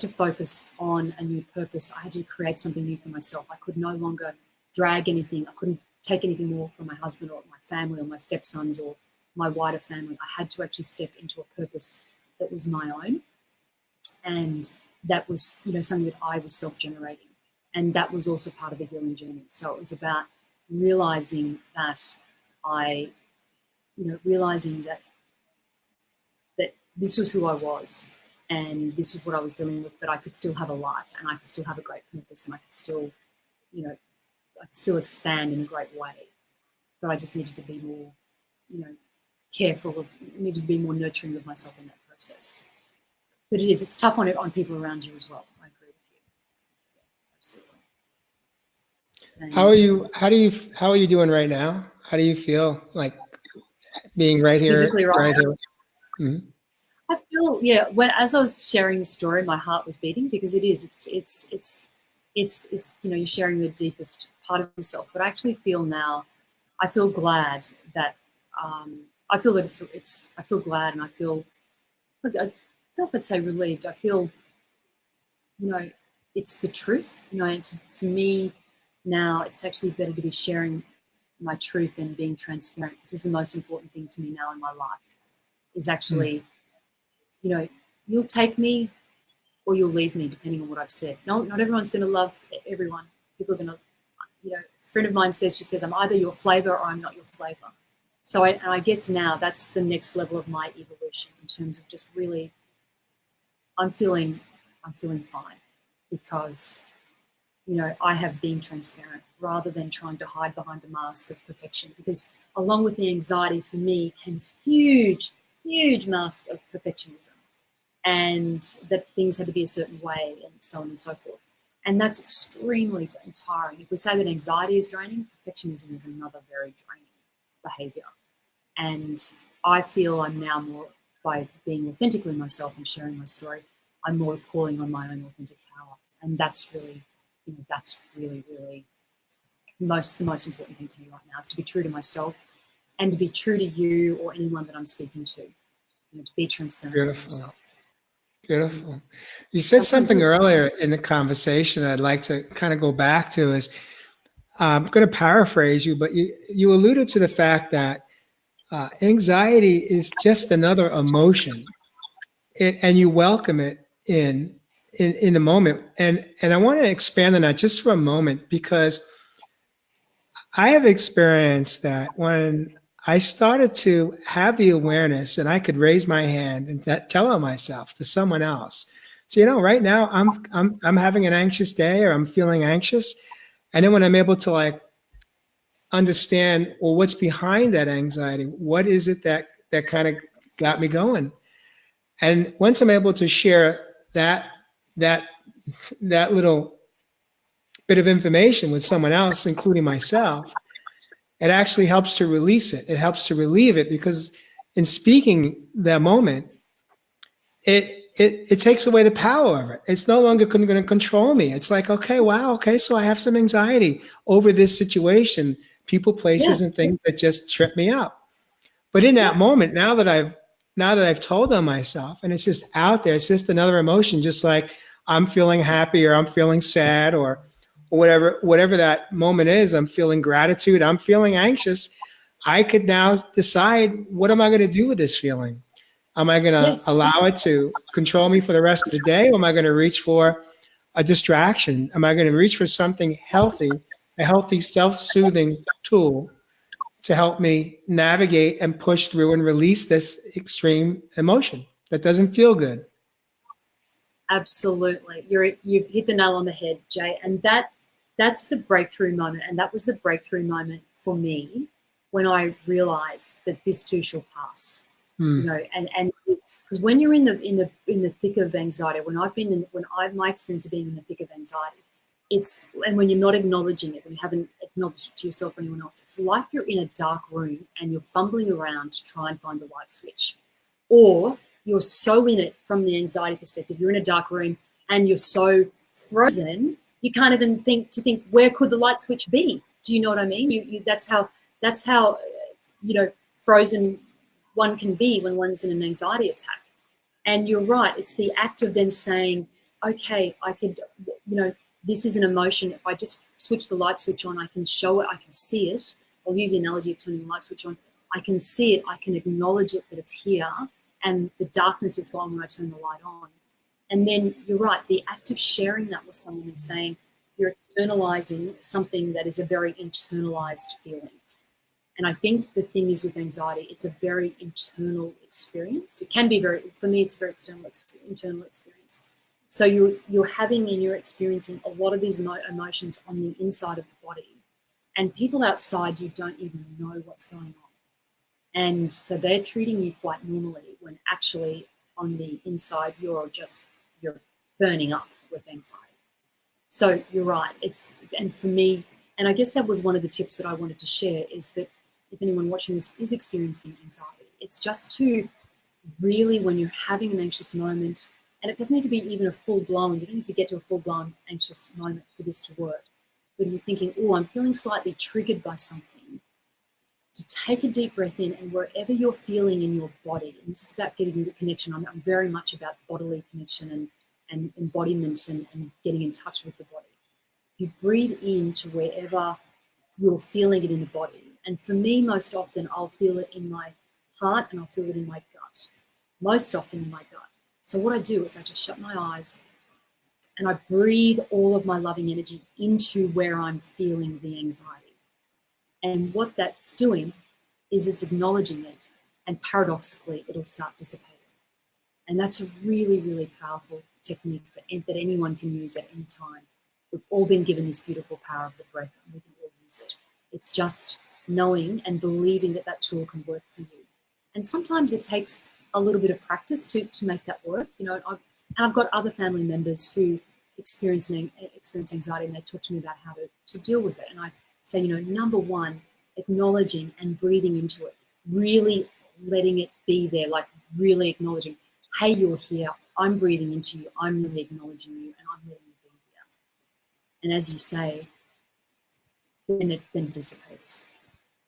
focus on a new purpose. I had to create something new for myself. I could no longer drag anything. I couldn't take anything more from my husband or my family or my stepsons or my wider family. I had to actually step into a purpose that was my own. And that was, something that I was self-generating. And that was also part of the healing journey. So it was about realizing that realizing that this was who I was, and this is what I was dealing with, but I could still have a life, and I could still have a great purpose, and I could still, expand in a great way. But I just needed to be more, careful, needed to be more nurturing of myself in that process. But it's tough on people around you as well. I agree with you. Yeah, absolutely. And How are you doing right now? How do you feel like being right here? Physically right now? Here? Mm-hmm. I feel, as I was sharing the story, my heart was beating, because it's you're sharing the deepest part of yourself. But I actually feel now, I feel glad that I feel glad, and I feel, I don't know if I'd say relieved. I feel, it's the truth. For me now, it's actually better to be sharing my truth and being transparent. This is the most important thing to me now in my life, is actually, you'll take me or you'll leave me, depending on what I've said. Not everyone's going to love everyone. People are going to, a friend of mine says, she says, I'm either your flavor or I'm not your flavor. So I guess now that's the next level of my evolution, in terms of just really, I'm feeling fine, because, I have been transparent rather than trying to hide behind a mask of perfection. Because along with the anxiety, for me, came this huge, huge mask of perfectionism, and that things had to be a certain way, and so on and so forth. And that's extremely tiring. If we say that anxiety is draining, perfectionism is another very draining behavior. And I feel I'm now more, by being authentically myself and sharing my story, I'm more calling on my own authentic power. And that's really, really the most important thing to me right now, is to be true to myself and to be true to you or anyone that I'm speaking to. To be transparent with myself. Beautiful. You said something earlier in the conversation that I'd like to kind of go back to. Is I'm going to paraphrase you, but you alluded to the fact that Anxiety is just another emotion, and you welcome it in the moment. And I want to expand on that just for a moment, because I have experienced that when I started to have the awareness and I could raise my hand and tell myself to someone else. So, right now I'm having an anxious day, or I'm feeling anxious. And then when I'm able to like understand, well, what's behind that anxiety? What is it that kind of got me going? And once I'm able to share that little bit of information with someone else, including myself, it actually helps to release it. It helps to relieve it, because in speaking that moment, it takes away the power of it. It's no longer going to control me. It's like, okay, wow, okay, so I have some anxiety over this situation, people, places, and things that just trip me up. But in that moment, now that I've told on myself, and it's just out there, it's just another emotion, just like I'm feeling happy, or I'm feeling sad, or whatever that moment is. I'm feeling gratitude, I'm feeling anxious. I could now decide, what am I going to do with this feeling? Am I going to allow it to control me for the rest of the day? Or am I going to reach for a distraction? Am I going to reach for something healthy, a healthy self-soothing tool to help me navigate and push through and release this extreme emotion that doesn't feel good? Absolutely. You've hit the nail on the head, Jay. And that's the breakthrough moment. And that was the breakthrough moment for me when I realized that this too shall pass. And because when you're in the thick of anxiety, my experience of being in the thick of anxiety, and when you're not acknowledging it, when you haven't acknowledged it to yourself or anyone else, it's like you're in a dark room and you're fumbling around to try and find the light switch. Or you're so in it from the anxiety perspective, you're in a dark room and you're so frozen, you can't even think where could the light switch be? Do you know what I mean? That's how frozen one can be when one's in an anxiety attack. And you're right, it's the act of then saying, okay, I could, this is an emotion. If I just switch the light switch on, I can show it, I can see it. I'll use the analogy of turning the light switch on. I can see it, I can acknowledge it, that it's here, and the darkness is gone when I turn the light on. And then you're right, the act of sharing that with someone and saying, you're externalizing something that is a very internalized feeling. And I think the thing is with anxiety, it's a very internal experience. It can be for me, it's a very internal experience. So you're having and you're experiencing a lot of these emotions on the inside of the body. And people outside you don't even know what's going on. And so they're treating you quite normally, when actually on the inside you're burning up with anxiety. So you're right. And for me, and I guess that was one of the tips that I wanted to share, is that if anyone watching this is experiencing anxiety, it's just to really, when you're having an anxious moment, and it doesn't need to be even a full-blown, you don't need to get to a full-blown anxious moment for this to work. But if you're thinking, oh, I'm feeling slightly triggered by something, to take a deep breath in, and wherever you're feeling in your body, and this is about getting the connection, I'm very much about bodily connection and embodiment and getting in touch with the body. You breathe into wherever you're feeling it in the body. And for me, most often, I'll feel it in my heart and I'll feel it in my gut. Most often in my gut. So what I do is I just shut my eyes and I breathe all of my loving energy into where I'm feeling the anxiety. And what that's doing is it's acknowledging it, and paradoxically, it'll start dissipating. And that's a really, really powerful technique that anyone can use at any time. We've all been given this beautiful power of the breath, and we can all use it. It's just knowing and believing that that tool can work for you. And sometimes it takes a little bit of practice to make that work. I've got other family members who experience anxiety, and they talk to me about how to deal with it. And I say, number one, acknowledging and breathing into it, really letting it be there, like really acknowledging, hey, you're here, I'm breathing into you, I'm really acknowledging you, and I'm letting you be here. And as you say, then it dissipates.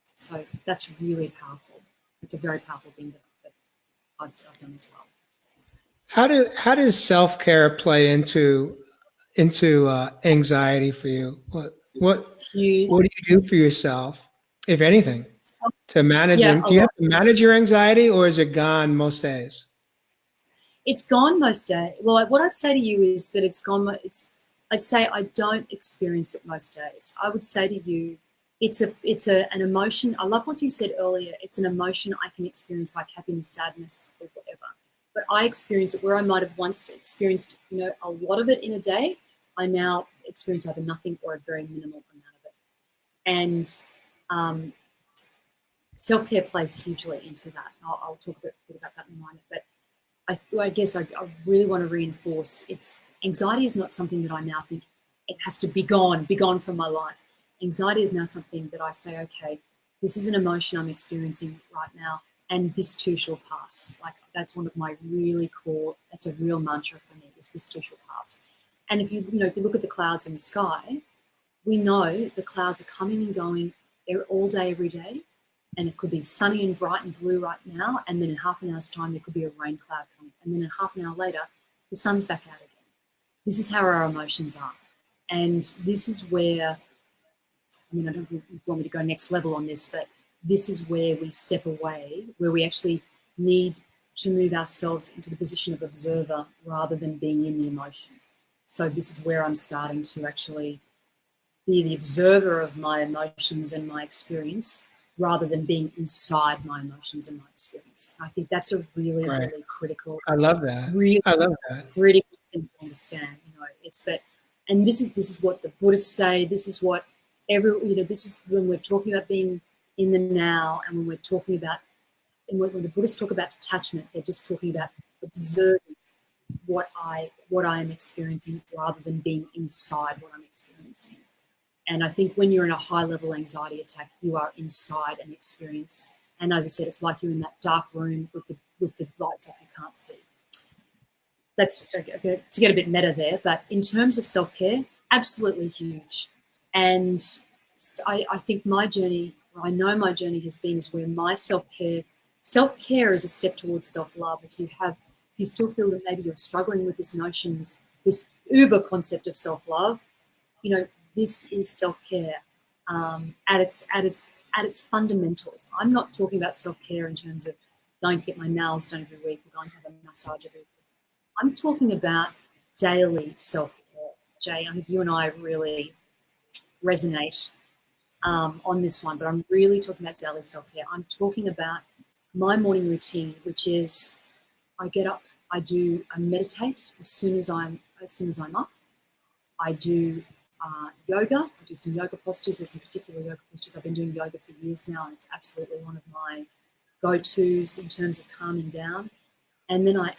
So that's really powerful. It's a very powerful thing that I've done as well. How does self-care play into anxiety for you? What do you do for yourself, if anything? to manage Yeah, it? Do you have to manage your anxiety, or is it gone most days? It's gone most days. Well, what I'd say to you is that it's gone. I'd say I don't experience it most days. I would say to you, it's an emotion. I love what you said earlier. It's an emotion I can experience, like happiness, sadness, or whatever. But I experience it where I might have once experienced, a lot of it in a day. I now experience either nothing or a very minimal amount of it. And self-care plays hugely into that. I'll talk a bit about that in a moment. But I guess I really want to reinforce anxiety is not something that I now think it has to be gone from my life. Anxiety is now something that I say, okay, this is an emotion I'm experiencing right now, and this too shall pass. Like, that's one of my really core, that's a real mantra for me, is this too shall pass. And if you look at the clouds in the sky, we know the clouds are coming and going all day, every day. And it could be sunny and bright and blue right now, and then in half an hour's time there could be a rain cloud coming, and then in half an hour later the sun's back out again. This is how our emotions are, and this is where, I don't know if you want me to go next level on this, but this is where we step away, where we actually need to move ourselves into the position of observer rather than being in the emotion. So this is where I'm starting to actually be the observer of my emotions and my experience, rather than being inside my emotions and my experience. I think that's a really, really critical. I love that. Really I love that. critical thing to understand. It's that, and this is what the Buddhists say. This is what this is when we're talking about being in the now, and when we're talking about, and when the Buddhists talk about detachment, they're just talking about observing what I am experiencing, rather than being inside what I'm experiencing. And I think when you're in a high-level anxiety attack, you are inside an experience. And as I said, it's like you're in that dark room with the lights off, you can't see. That's just to get a bit meta there. But in terms of self-care, absolutely huge. And I think my journey, or I know my journey has been, is where my self-care is a step towards self-love. If you still feel that maybe you're struggling with this uber concept of self-love, this is self-care at its fundamentals. I'm not talking about self-care in terms of going to get my nails done every week or going to have a massage every week. I'm talking about daily self-care. Jay, I think you and I really resonate on this one, but I'm really talking about daily self-care. I'm talking about my morning routine, which is I get up, I meditate as soon as I'm up. I do yoga. I do some yoga postures. There's some particular yoga postures. I've been doing yoga for years now, and it's absolutely one of my go-tos in terms of calming down. And then I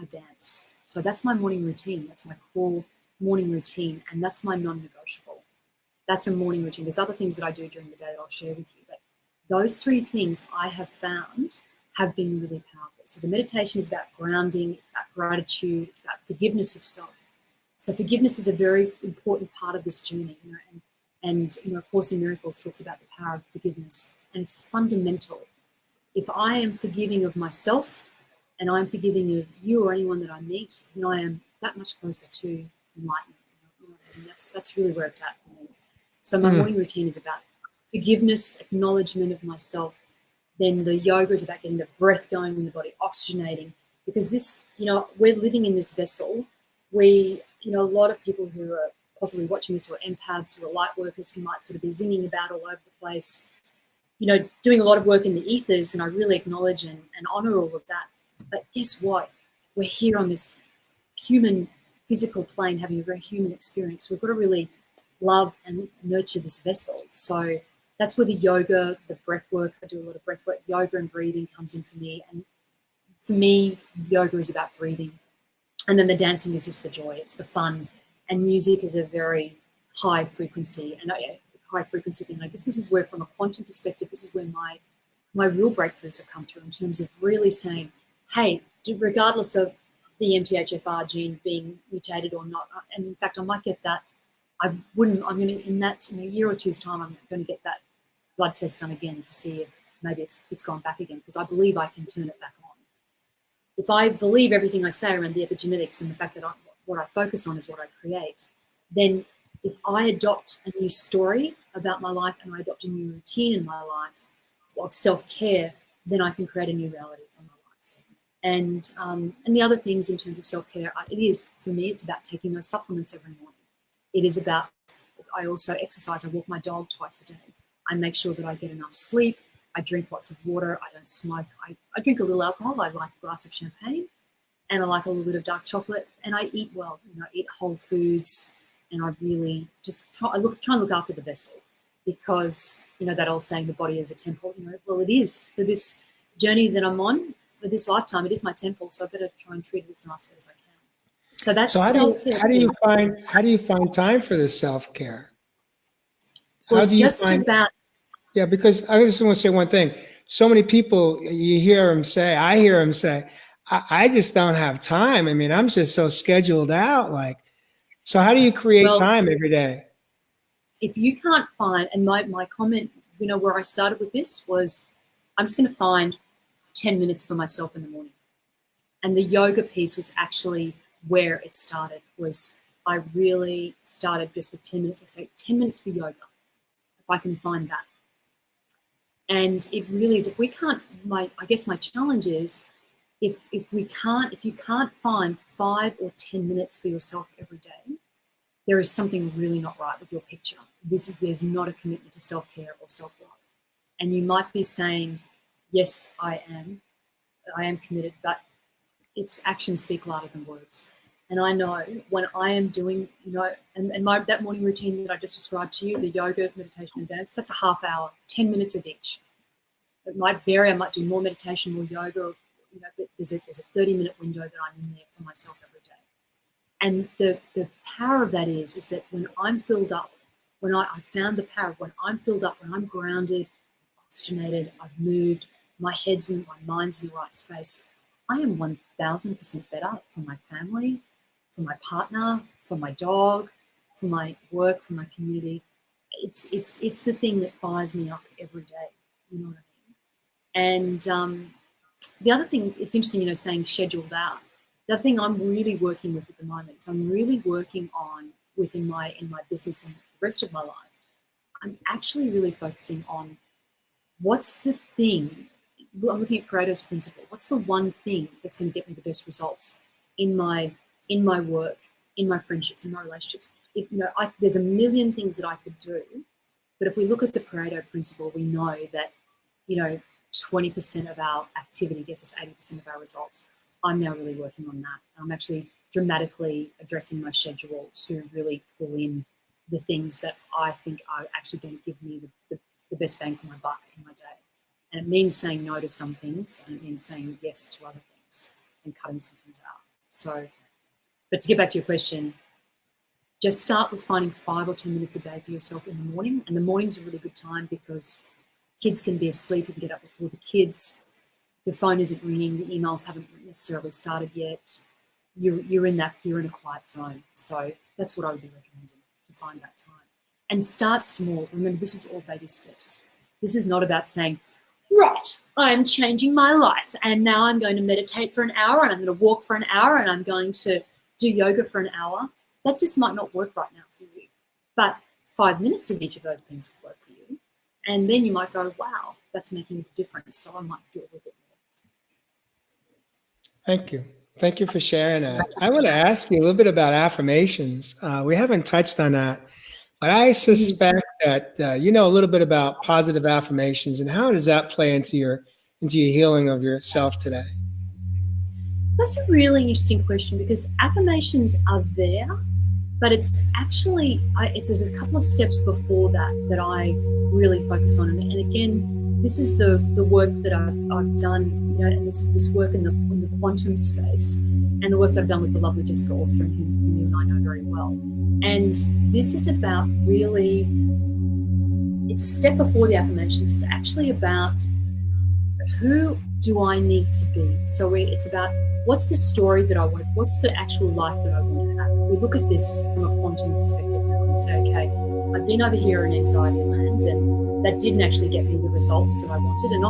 dance. So that's my morning routine. That's my core morning routine, and that's my non-negotiable. That's a morning routine. There's other things that I do during the day that I'll share with you, but those three things I have found have been really powerful. So the meditation is about grounding, it's about gratitude, it's about forgiveness of self. So forgiveness is a very important part of this journey, and A Course in Miracles talks about the power of forgiveness, and it's fundamental. If I am forgiving of myself, and I'm forgiving of you or anyone that I meet, then I am that much closer to enlightenment. And that's really where it's at for me. So my morning routine is about forgiveness, acknowledgement of myself. Then the yoga is about getting the breath going in the body, oxygenating, because this, we're living in this vessel. A lot of people who are possibly watching this, who are empaths, who are light workers, who might sort of be zinging about all over the place, doing a lot of work in the ethers, and I really acknowledge and honor all of that. But guess what? We're here on this human physical plane having a very human experience. We've got to really love and nurture this vessel. So that's where the yoga, the breath work, I do a lot of breath work, yoga and breathing comes in for me. And for me, yoga is about breathing. And then the dancing is just the joy, it's the fun. And music is a very high frequency, and high frequency thing. I guess this is where, from a quantum perspective, this is where my real breakthroughs have come through, in terms of really saying, hey, regardless of the Mthfr gene being mutated or not, and in fact, I might get that. I'm going to, in a year or two's time, I'm going to get that blood test done again to see if maybe it's gone back again, because I believe I can turn it back on. If I believe everything I say around the epigenetics and the fact that what I focus on is what I create, then if I adopt a new story about my life and I adopt a new routine in my life, of self-care, then I can create a new reality for my life. And the other things in terms of self-care, it is, for me, it's about taking those supplements every morning. It is about, I also exercise. I walk my dog twice a day. I make sure that I get enough sleep. I drink lots of water. I don't smoke. I drink a little alcohol. I like a glass of champagne, and I like a little bit of dark chocolate. And I eat well. I eat whole foods, and I really just try and look after the vessel, because that old saying, the body is a temple. Well, it is for this journey that I'm on, for this lifetime. It is my temple, so I better try and treat it as nicely as I can. So that's self-care. How do you find time for this self-care? Well, it's just about. Yeah, because I just want to say one thing. So many people, I hear them say, I just don't have time. I mean, I'm just so scheduled out. So how do you create time every day? If you can't find, and my comment, where I started with this was, I'm just going to find 10 minutes for myself in the morning. And the yoga piece was actually where it started. Was I really started just with 10 minutes. I say 10 minutes for yoga, if I can find that. And it really is, if we can't, I guess my challenge is, if you can't find 5 or 10 minutes for yourself every day, there is something really not right with your picture. There's not a commitment to self-care or self-love. And you might be saying, yes, I am committed, but its actions speak louder than words. And I know when I am doing, that morning routine that I just described to you, the yoga, meditation, and dance, that's a half hour, 10 minutes of each. It might vary. I might do more meditation, more yoga. But there's a 30-minute window that I'm in there for myself every day. And the power of that is that when I'm filled up, when I found the power of when I'm filled up, when I'm grounded, oxygenated, I've moved, my mind's in the right space, I am 1000% better for my family, for my partner, for my dog, for my work, for my community. It's the thing that fires me up every day. You know what I mean? And the other thing, it's interesting, saying scheduled out. The other thing I'm really working with at the moment is I'm really working on in my business and the rest of my life. I'm actually really focusing on what's the thing. I'm looking at Pareto's principle. What's the one thing that's going to get me the best results in my work, in my friendships, in my relationships? There's a million things that I could do, but if we look at the Pareto principle, we know that 20% of our activity gets us 80% of our results. I'm now really working on that. I'm actually dramatically addressing my schedule to really pull in the things that I think are actually going to give me the best bang for my buck in my day. And it means saying no to some things, and it means saying yes to other things and cutting some things out. So, but to get back to your question, just start with finding 5 or 10 minutes a day for yourself in the morning. And the morning's a really good time because kids can be asleep. You can get up before the kids. The phone isn't ringing. The emails haven't necessarily started yet. You're in a quiet zone. So that's what I would be recommending, to find that time. And start small. Remember, this is all baby steps. This is not about saying, right, I'm changing my life and now I'm going to meditate for an hour and I'm going to walk for an hour and I'm going to do yoga for an hour. That just might not work right now for you. But 5 minutes of each of those things could work for you. And then you might go, wow, that's making a difference. So I might do a little bit more. Thank you. Thank you for sharing that. I want to ask you a little bit about affirmations. We haven't touched on that, but I suspect that you know a little bit about positive affirmations, and how does that play into your healing of yourself today? That's a really interesting question, because affirmations are there, but it's actually, there's a couple of steps before that I really focus on. And again, this is the work that I've done, and this work in the quantum space, and the work that I've done with the lovely Jessica Alstrom, who you and I know very well. And this is about really, it's a step before the affirmations. It's actually about who do I need to be? So it's about what's the story that I want, what's the actual life that I want to have. We look at this from a quantum perspective now and say, okay, I've been over here in anxiety land and that didn't actually get me the results that I wanted. And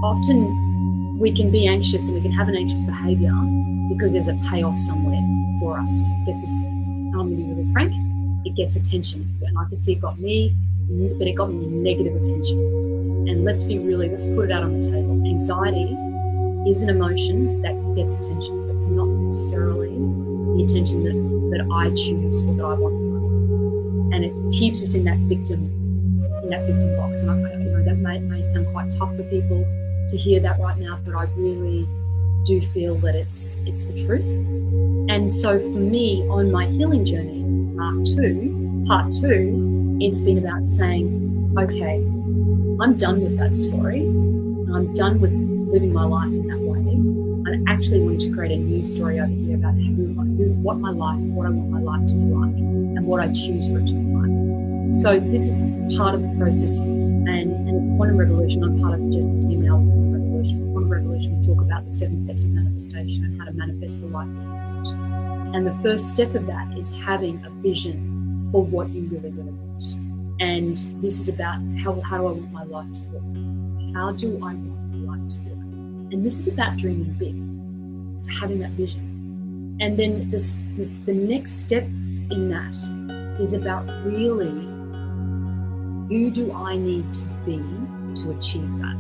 often we can be anxious and we can have an anxious behavior because there's a payoff somewhere for us. It gets us, I'm going to be really frank, it gets attention. And I can see it got me, but it got me negative attention. And let's put it out on the table. Anxiety is an emotion that gets attention, but it's not necessarily the attention that I choose or that I want from my life. And it keeps us in that victim box. And that may sound quite tough for people to hear that right now, but I really do feel that it's the truth. And so for me, on my healing journey, part two, it's been about saying, okay, I'm done with that story. I'm done with living my life in that way. I'm actually going to create a new story over here about what I want my life to be like, and what I choose for it to be like. So this is part of the process. And Quantum Revolution, I'm part of Jess's team now. Quantum Revolution, we talk about the 7 steps of manifestation and how to manifest the life that you want. And the first step of that is having a vision for what you really, really want. And this is about how do I want my life to look? How do I want my life to look? And this is about dreaming big. So having that vision. And then the next step in that is about really, who do I need to be to achieve that?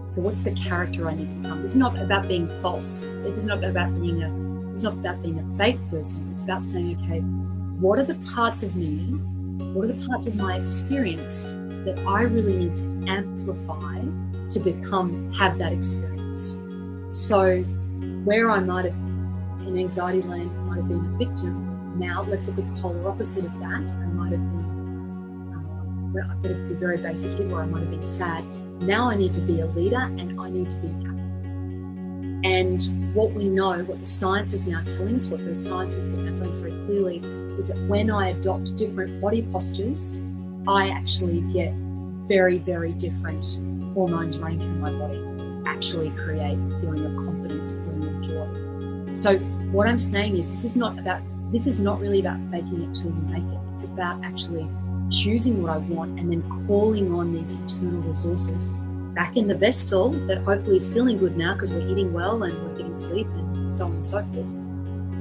So what's the character I need to become? It's not about being false. It's not about being a fake person. It's about saying, okay, what are the parts of me, what are the parts of my experience that I really need to amplify to have that experience? So where I might have, in anxiety land, might have been a victim, now let's look at the polar opposite of that. I might have been, I've got to be very basic here, where I might have been sad. Now I need to be a leader, and I need to be happy. And what we know, what the science is now telling us, what the science is now telling us very clearly, is that when I adopt different body postures, I actually get very, very different hormones running through my body, actually create a feeling of confidence, a feeling of joy. So what I'm saying is, this is not really about faking it till you make it. It's about actually choosing what I want and then calling on these internal resources back in the vessel that hopefully is feeling good now because we're eating well and we're getting sleep and so on and so forth.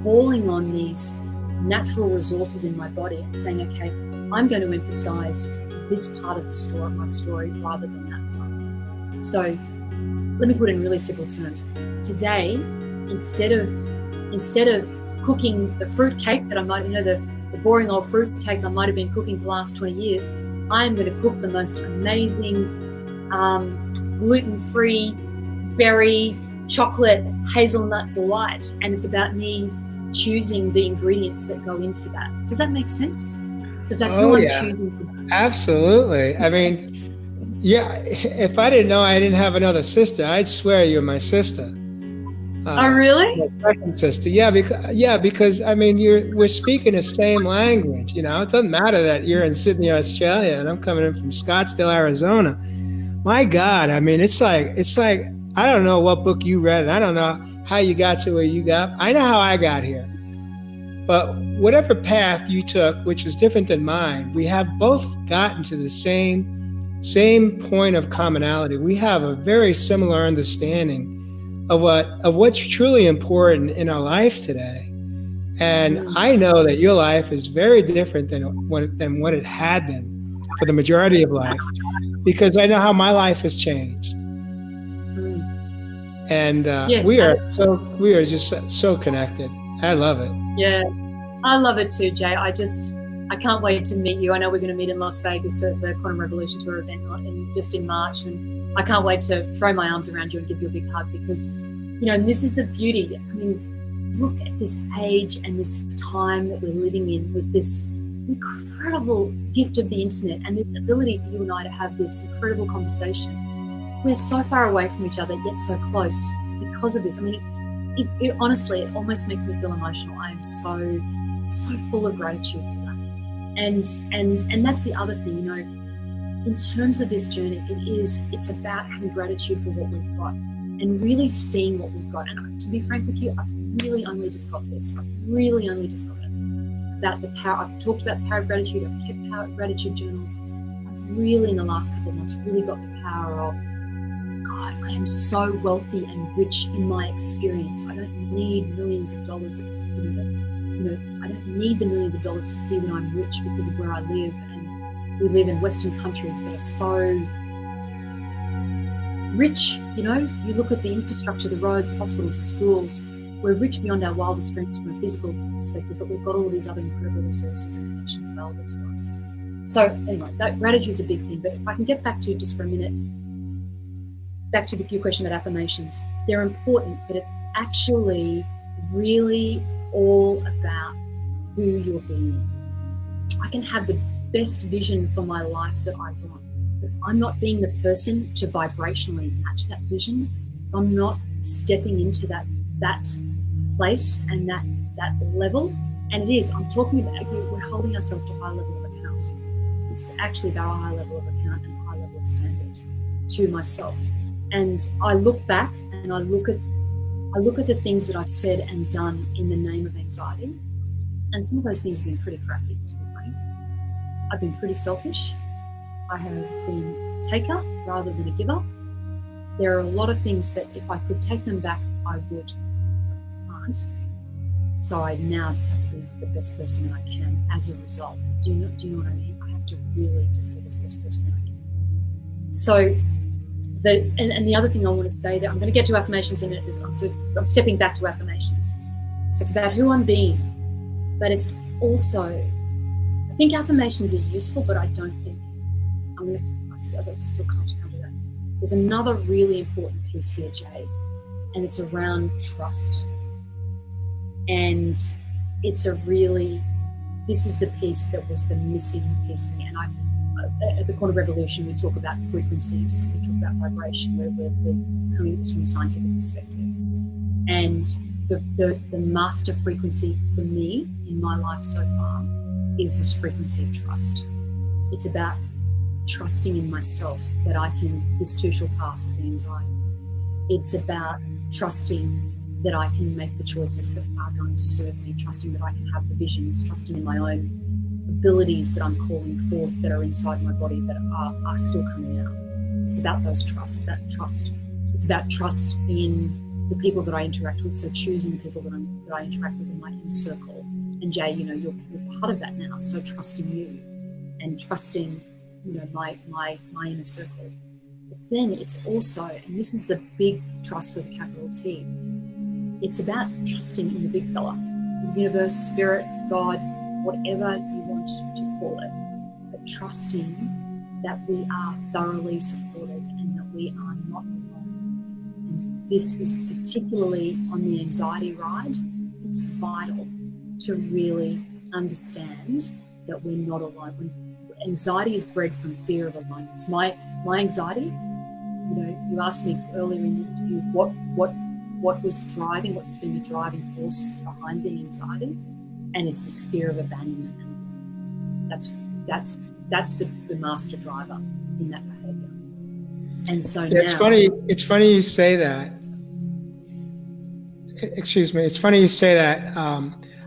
Calling on these natural resources in my body and saying, okay, I'm going to emphasize this part of the story, my story, rather than that part. So let me put it in really simple terms. Today, instead of cooking the fruit cake that I might, the boring old fruit cake I might have been cooking for the last 20 years, I am going to cook the most amazing gluten-free berry chocolate hazelnut delight. And it's about me choosing the ingredients that go into that. Does that make sense? So that who I'm choosing for that. Absolutely. I mean, yeah, if I didn't know I didn't have another sister, I'd swear you're my sister. Oh, really? My second sister. Yeah, because I mean, we're speaking the same language. It doesn't matter that you're in Sydney, Australia, and I'm coming in from Scottsdale, Arizona. My God, I mean, it's like I don't know what book you read, and I don't know how you got to where you got. I know how I got here, but whatever path you took, which was different than mine, we have both gotten to the same point of commonality. We have a very similar understanding of what's truly important in our life today. And I know that your life is very different than what it had been for the majority of life, because I know how my life has changed. And we are just so connected. I love it. Yeah, I love it too, Jay. I can't wait to meet you. I know we're going to meet in Las Vegas at the Quantum Revolution Tour event just in March, and I can't wait to throw my arms around you and give you a big hug, because, and this is the beauty. I mean, look at this age and this time that we're living in, with this incredible gift of the internet and this ability for you and I to have this incredible conversation. We're so far away from each other, yet so close because of this. I mean, it honestly, it almost makes me feel emotional. I am so full of gratitude for that. And that's the other thing, in terms of this journey, it's about having gratitude for what we've got and really seeing what we've got. And to be frank with you, I've really only just got this. I've really only just got it. About the power. I've talked about the power of gratitude. I've kept gratitude journals. I've really, in the last couple of months, really got the power of, God, I am so wealthy and rich in my experience. I don't need millions of dollars. I don't need the millions of dollars to see that I'm rich because of where I live. And we live in Western countries that are so rich, you look at the infrastructure, the roads, the hospitals, the schools. We're rich beyond our wildest dreams from a physical perspective, but we've got all these other incredible resources and connections available to us. So anyway, that gratitude is a big thing. But if I can get back to just for a minute, back to your question about affirmations. They're important, but it's actually really all about who you're being. I can have the best vision for my life that I want. If I'm not being the person to vibrationally match that vision, if I'm not stepping into that place and that level, and it is, I'm talking about, we're holding ourselves to a high level of account. This is actually about a high level of account and a high level of standard to myself. And I look back and I look at the things that I've said and done in the name of anxiety. And some of those things have been pretty crappy, to be frank. I've been pretty selfish. I have been a taker rather than a giver. There are a lot of things that if I could take them back, I would. I can't. So I now just have to be the best person that I can as a result. Do you know what I mean? I have to really just be the best person that I can. So and the other thing I want to say, that I'm going to get to affirmations in a minute. I'm stepping back to affirmations. So it's about who I'm being, but it's also, I think affirmations are useful, but I don't think I still can't come to that. There's another really important piece here, Jay, and it's around trust. And this is the piece that was the missing piece for me. And at the Quantum Revolution, we talk about frequencies, we talk about vibration, we're coming at this from a scientific perspective. And the master frequency for me in my life so far is this frequency of trust. It's about trusting in myself that this too shall pass with the anxiety. It's about trusting that I can make the choices that are going to serve me, trusting that I can have the visions, trusting in my own abilities that I'm calling forth that are inside my body that are still coming out. It's about that trust. It's about trust in the people that I interact with, so choosing the people that I interact with in my inner circle. And Jay, you're part of that now, so trusting you and trusting, my inner circle. But then it's also, and this is the big trust with a capital T, it's about trusting in the big fella, the universe, spirit, God, whatever you want to call it, but trusting that we are thoroughly supported and that we are not alone. And this is particularly on the anxiety ride. It's vital to really understand that we're not alone. When anxiety is bred from fear of aloneness. My anxiety, you asked me earlier in the interview what was driving, what's been the driving force behind the anxiety, and it's this fear of abandonment. That's the master driver in that behavior. And so now, it's funny you say that. Excuse me. It's funny you say that.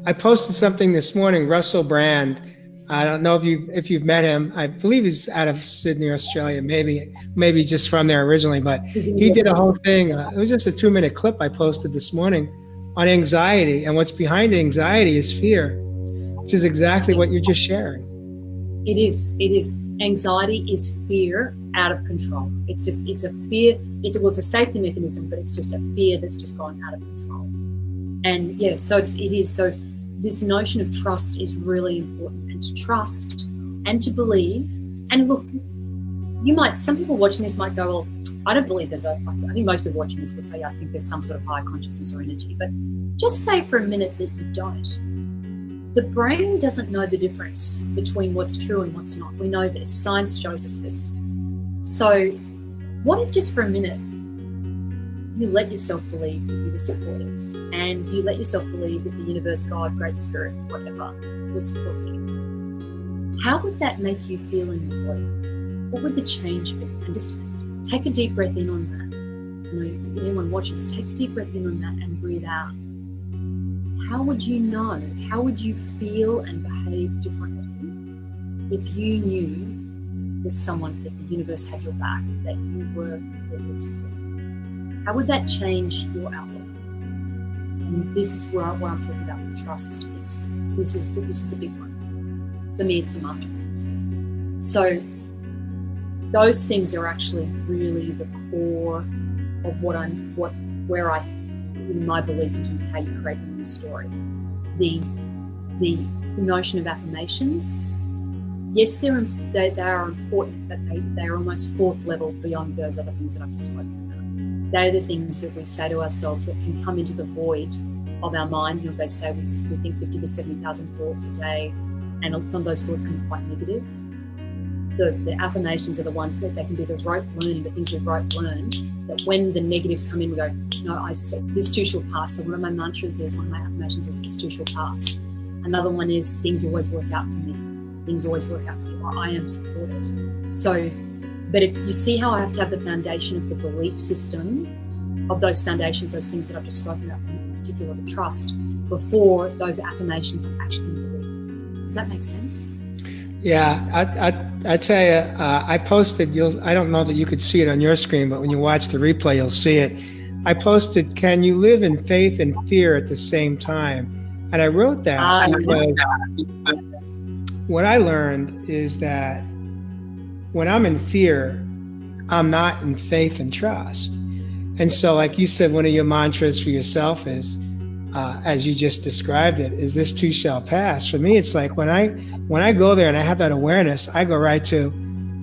I posted something this morning. Russell Brand. I don't know if you've met him. I believe he's out of Sydney, Australia. Maybe just from there originally. But he did a whole thing. It was just a 2-minute clip I posted this morning on anxiety, and what's behind anxiety is fear, which is exactly what you're just sharing. It is. Anxiety is fear out of control. It's a fear. It's a safety mechanism, but it's just a fear that's just gone out of control. And yeah, so it is. So this notion of trust is really important, and to trust and to believe. And look, some people watching this might go, well, I don't believe I think most people watching this would say, I think there's some sort of higher consciousness or energy, but just say for a minute that you don't. The brain doesn't know the difference between what's true and what's not. We know this. Science shows us this. So what if just for a minute you let yourself believe that you were supported, and you let yourself believe that the universe, God, Great Spirit, whatever, will support you? How would that make you feel in your body? What would the change be? And just take a deep breath in on that. Anyone watching, just take a deep breath in on that and breathe out. How would you know? How would you feel and behave differently if you knew that the universe had your back, that you were completely supported? How would that change your outlook? And this is where I'm talking about with trust. This is the big one. For me, it's the master frequency. So those things are actually really the core of in my belief in terms of how you create a new story. The notion of affirmations, yes, they are important, but they are almost fourth level beyond those other things that I've just spoken about. They're the things that we say to ourselves that can come into the void of our mind. You know, they say we think 50 to 70,000 thoughts a day, and some of those thoughts can be quite negative. The affirmations are the ones that they can be the rote learning, the things we've rote learned, that when the negatives come in, we go, no, I said this too shall pass. So one of my mantras is, one of my affirmations is, this too shall pass. Another one is, things always work out for me. Things always work out for me, or I am supported. So, but you see how I have to have the foundation of the belief system, of those foundations, those things that I've just spoken about, in particular the trust, before those affirmations are actually believed. Does that make sense? Yeah, I tell you, I posted, I don't know that you could see it on your screen, but when you watch the replay, you'll see it. I posted, can you live in faith and fear at the same time? And I wrote that because what I learned is that when I'm in fear, I'm not in faith and trust. And so, like you said, one of your mantras for yourself is, as you just described it, is this too shall pass. For me, it's like when I go there and I have that awareness, I go right to,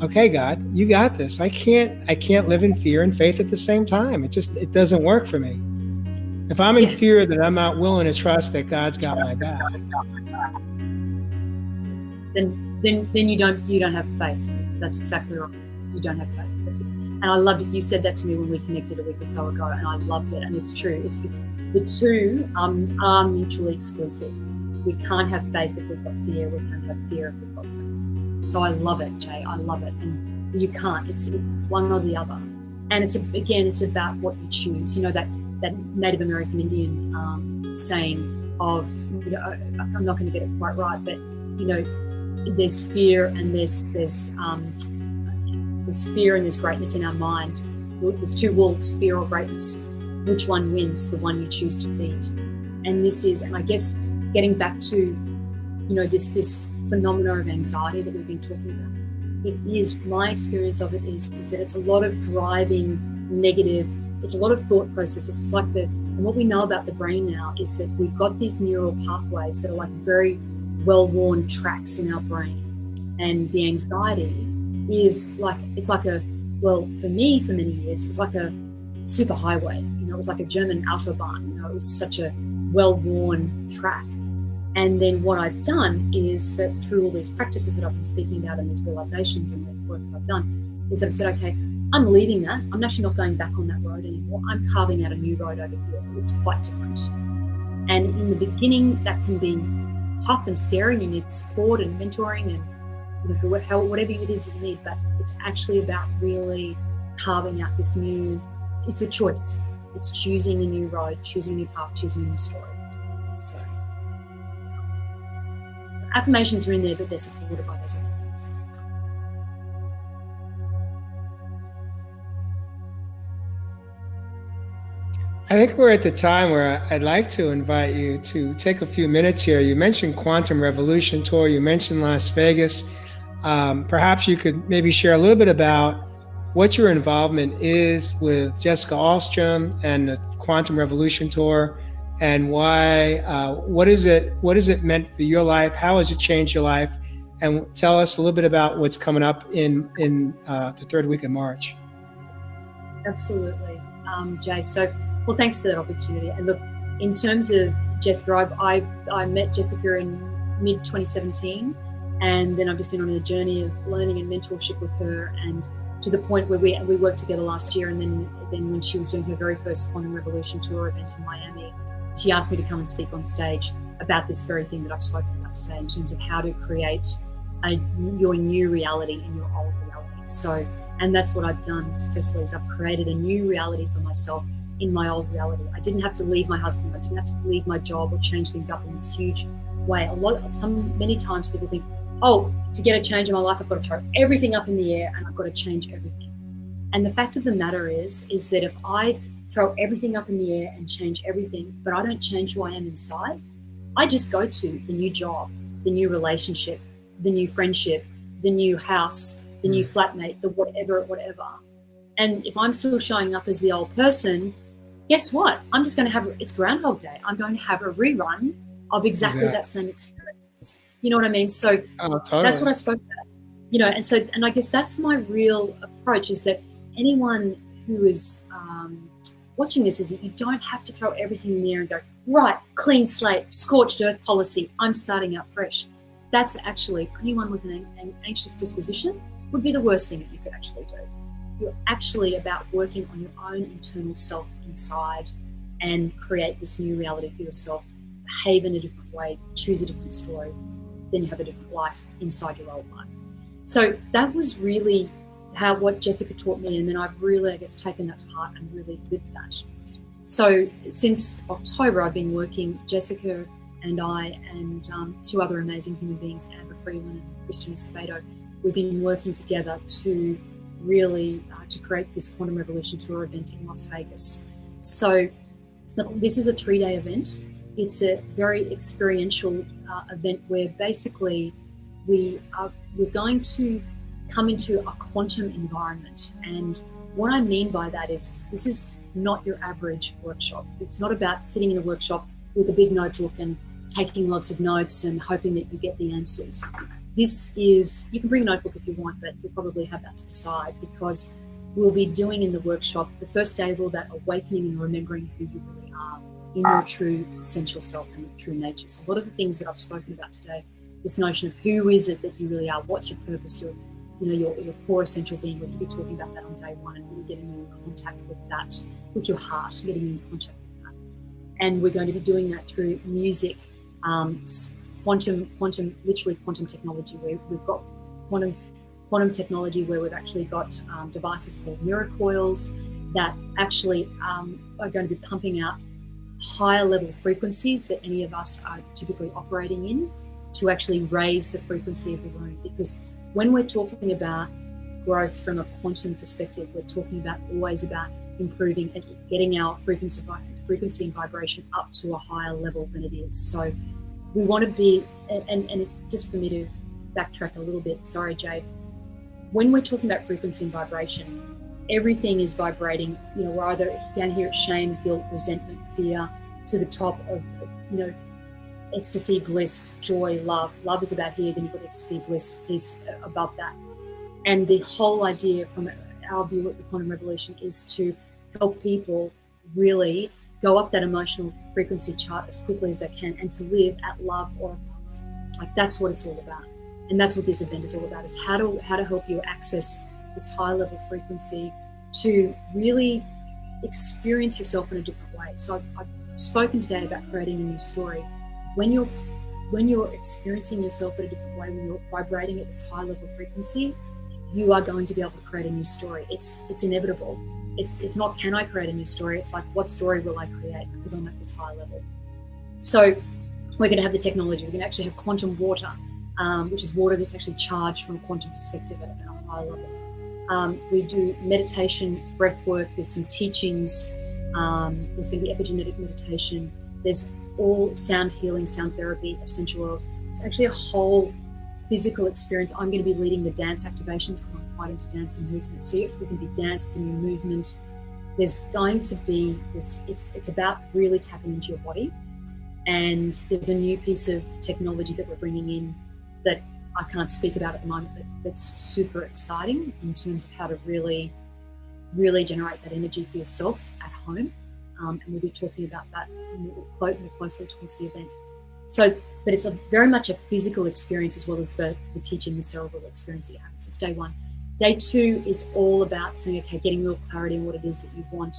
okay, God, you got this. I can't live in fear and faith at the same time. It doesn't work for me. If I'm in fear, that I'm not willing to trust that God's got my back. Then you don't have faith. That's exactly right. You don't have faith. That's it. And I loved it. You said that to me when we connected a week or so ago, and I loved it. And it's true. It's the two are mutually exclusive. We can't have faith if we've got fear. We can't have fear if we've got faith. So I love it, Jay. I love it. And you can't. It's one or the other. And it's about what you choose. You know, that Native American Indian saying of, you know, I'm not going to get it quite right, but you know, there's fear and there's fear and there's greatness in our mind. There's two wolves, fear or greatness. Which one wins? The one you choose to feed. And this is, and I guess getting back to, you know, this phenomena of anxiety that we've been talking about. It is, my experience of it is that it's a lot of driving negative. It's a lot of thought processes. It's like and what we know about the brain now is that we've got these neural pathways that are like very well-worn tracks in our brain. And the anxiety is like, for me, for many years, it was like a superhighway. You know, it was like a German Autobahn. You know, it was such a well-worn track. And then what I've done is that through all these practices that I've been speaking about and these realizations and the work that I've done, is that I've said, okay, I'm leaving that. I'm actually not going back on that road anymore. I'm carving out a new road over here. It's quite different. And in the beginning, that can be tough and scary. You need support and mentoring and, you know, whatever it is that you need. But it's actually about really carving out this new. It's a choice. It's choosing a new road, choosing a new path, choosing a new story. So affirmations are in there, but they're supported by those other things. I think we're at the time where I'd like to invite you to take a few minutes here. You mentioned Quantum Revolution Tour. You mentioned Las Vegas. Perhaps you could maybe share a little bit about what your involvement is with Jessica Ahlstrom and the Quantum Revolution Tour, and why, what is it meant for your life? How has it changed your life? And tell us a little bit about what's coming up in the third week of March. Absolutely, Jay. So, well, thanks for that opportunity. And look, in terms of Jessica, I met Jessica in mid-2017, and then I've just been on a journey of learning and mentorship with her, and to the point where we worked together last year. And then when she was doing her very first Quantum Revolution Tour event in Miami, she asked me to come and speak on stage about this very thing that I've spoken about today, in terms of how to create your new reality in your old reality. So, and that's what I've done successfully, is I've created a new reality for myself in my old reality. I didn't have to leave my husband. I didn't have to leave my job or change things up in this huge way. Many times people think, oh, to get a change in my life, I've got to throw everything up in the air and I've got to change everything. And the fact of the matter is that if I throw everything up in the air and change everything, but I don't change who I am inside, I just go to the new job, the new relationship, the new friendship, the new house, the new flatmate, the whatever. And if I'm still showing up as the old person, guess what? I'm just going to have, it's Groundhog Day. I'm going to have a rerun of exactly that same experience. You know what I mean? So totally. That's what I spoke about. And I guess that's my real approach, is that anyone who is watching this is that you don't have to throw everything in the air and go, right, clean slate, scorched earth policy, I'm starting out fresh. That's actually, for anyone with an anxious disposition, would be the worst thing that you could actually do. You're actually about working on your own internal self inside and create this new reality for yourself, behave in a different way, choose a different story, then you have a different life inside your old life. So that was really what Jessica taught me, and then I've really, I guess, taken that to heart and really lived that. So since October, I've been working, Jessica and I and two other amazing human beings, Amber Freeland and Christian Escobedo, we've been working together to really to create this Quantum Revolution Tour event in Las Vegas. So this is a 3-day event. It's a very experiential event where basically we're going to come into a quantum environment. And what I mean by that is, this is not your average workshop. It's not about sitting in a workshop with a big notebook and taking lots of notes and hoping that you get the answers. This is, you can bring a notebook if you want, but you'll probably have that to the side, because we'll be doing in the workshop, the first day is all about awakening and remembering who you really are in your true essential self and your true nature. So a lot of the things that I've spoken about today, this notion of who is it that you really are, what's your purpose, your core essential being, we're going to be talking about that on day one and really getting you in contact with that, with your heart, getting you in contact with that. And we're going to be doing that through music, quantum technology, where we've got quantum technology, where we've actually got devices called mirror coils that actually are going to be pumping out higher level frequencies that any of us are typically operating in, to actually raise the frequency of the room. Because when we're talking about growth from a quantum perspective, we're talking about always about improving and getting our frequency and vibration up to a higher level than it is. So we want to be, and just for me to backtrack a little bit, sorry, Jade, when we're talking about frequency and vibration, everything is vibrating, we're either down here at shame, guilt, resentment, fear, to the top of, ecstasy, bliss, joy, love. Love is about here, then you've got ecstasy, bliss, peace above that. And the whole idea from our view at the Quantum Revolution is to help people really go up that emotional frequency chart as quickly as they can, and to live at love or above. Like, that's what it's all about. And that's what this event is all about, is how to help you access this high level frequency to really experience yourself in a different way. So I've spoken today about creating a new story. When you're experiencing yourself in a different way, when you're vibrating at this high level frequency, you are going to be able to create a new story. It's inevitable. It's not, can I create a new story? It's like, what story will I create, because I'm at this high level? So we're going to have the technology. We're going to actually have quantum water, which is water that's actually charged from a quantum perspective at a high level. We do meditation, breath work. There's some teachings. There's going to be epigenetic meditation. There's all sound healing, sound therapy, essential oils. It's actually a whole physical experience. I'm going to be leading the dance activations because I'm quite into dance and movement. So there's going to be dance and movement. There's going to be this, it's about really tapping into your body. And there's a new piece of technology that we're bringing in that I can't speak about at the moment, but that's super exciting in terms of how to really generate that energy for yourself at home. And we'll be talking about that more closely towards the event. So, but it's very much a physical experience as well as the teaching, the cerebral experience that you have. So it's day one. Day two is all about saying, okay, getting real clarity on what it is that you want,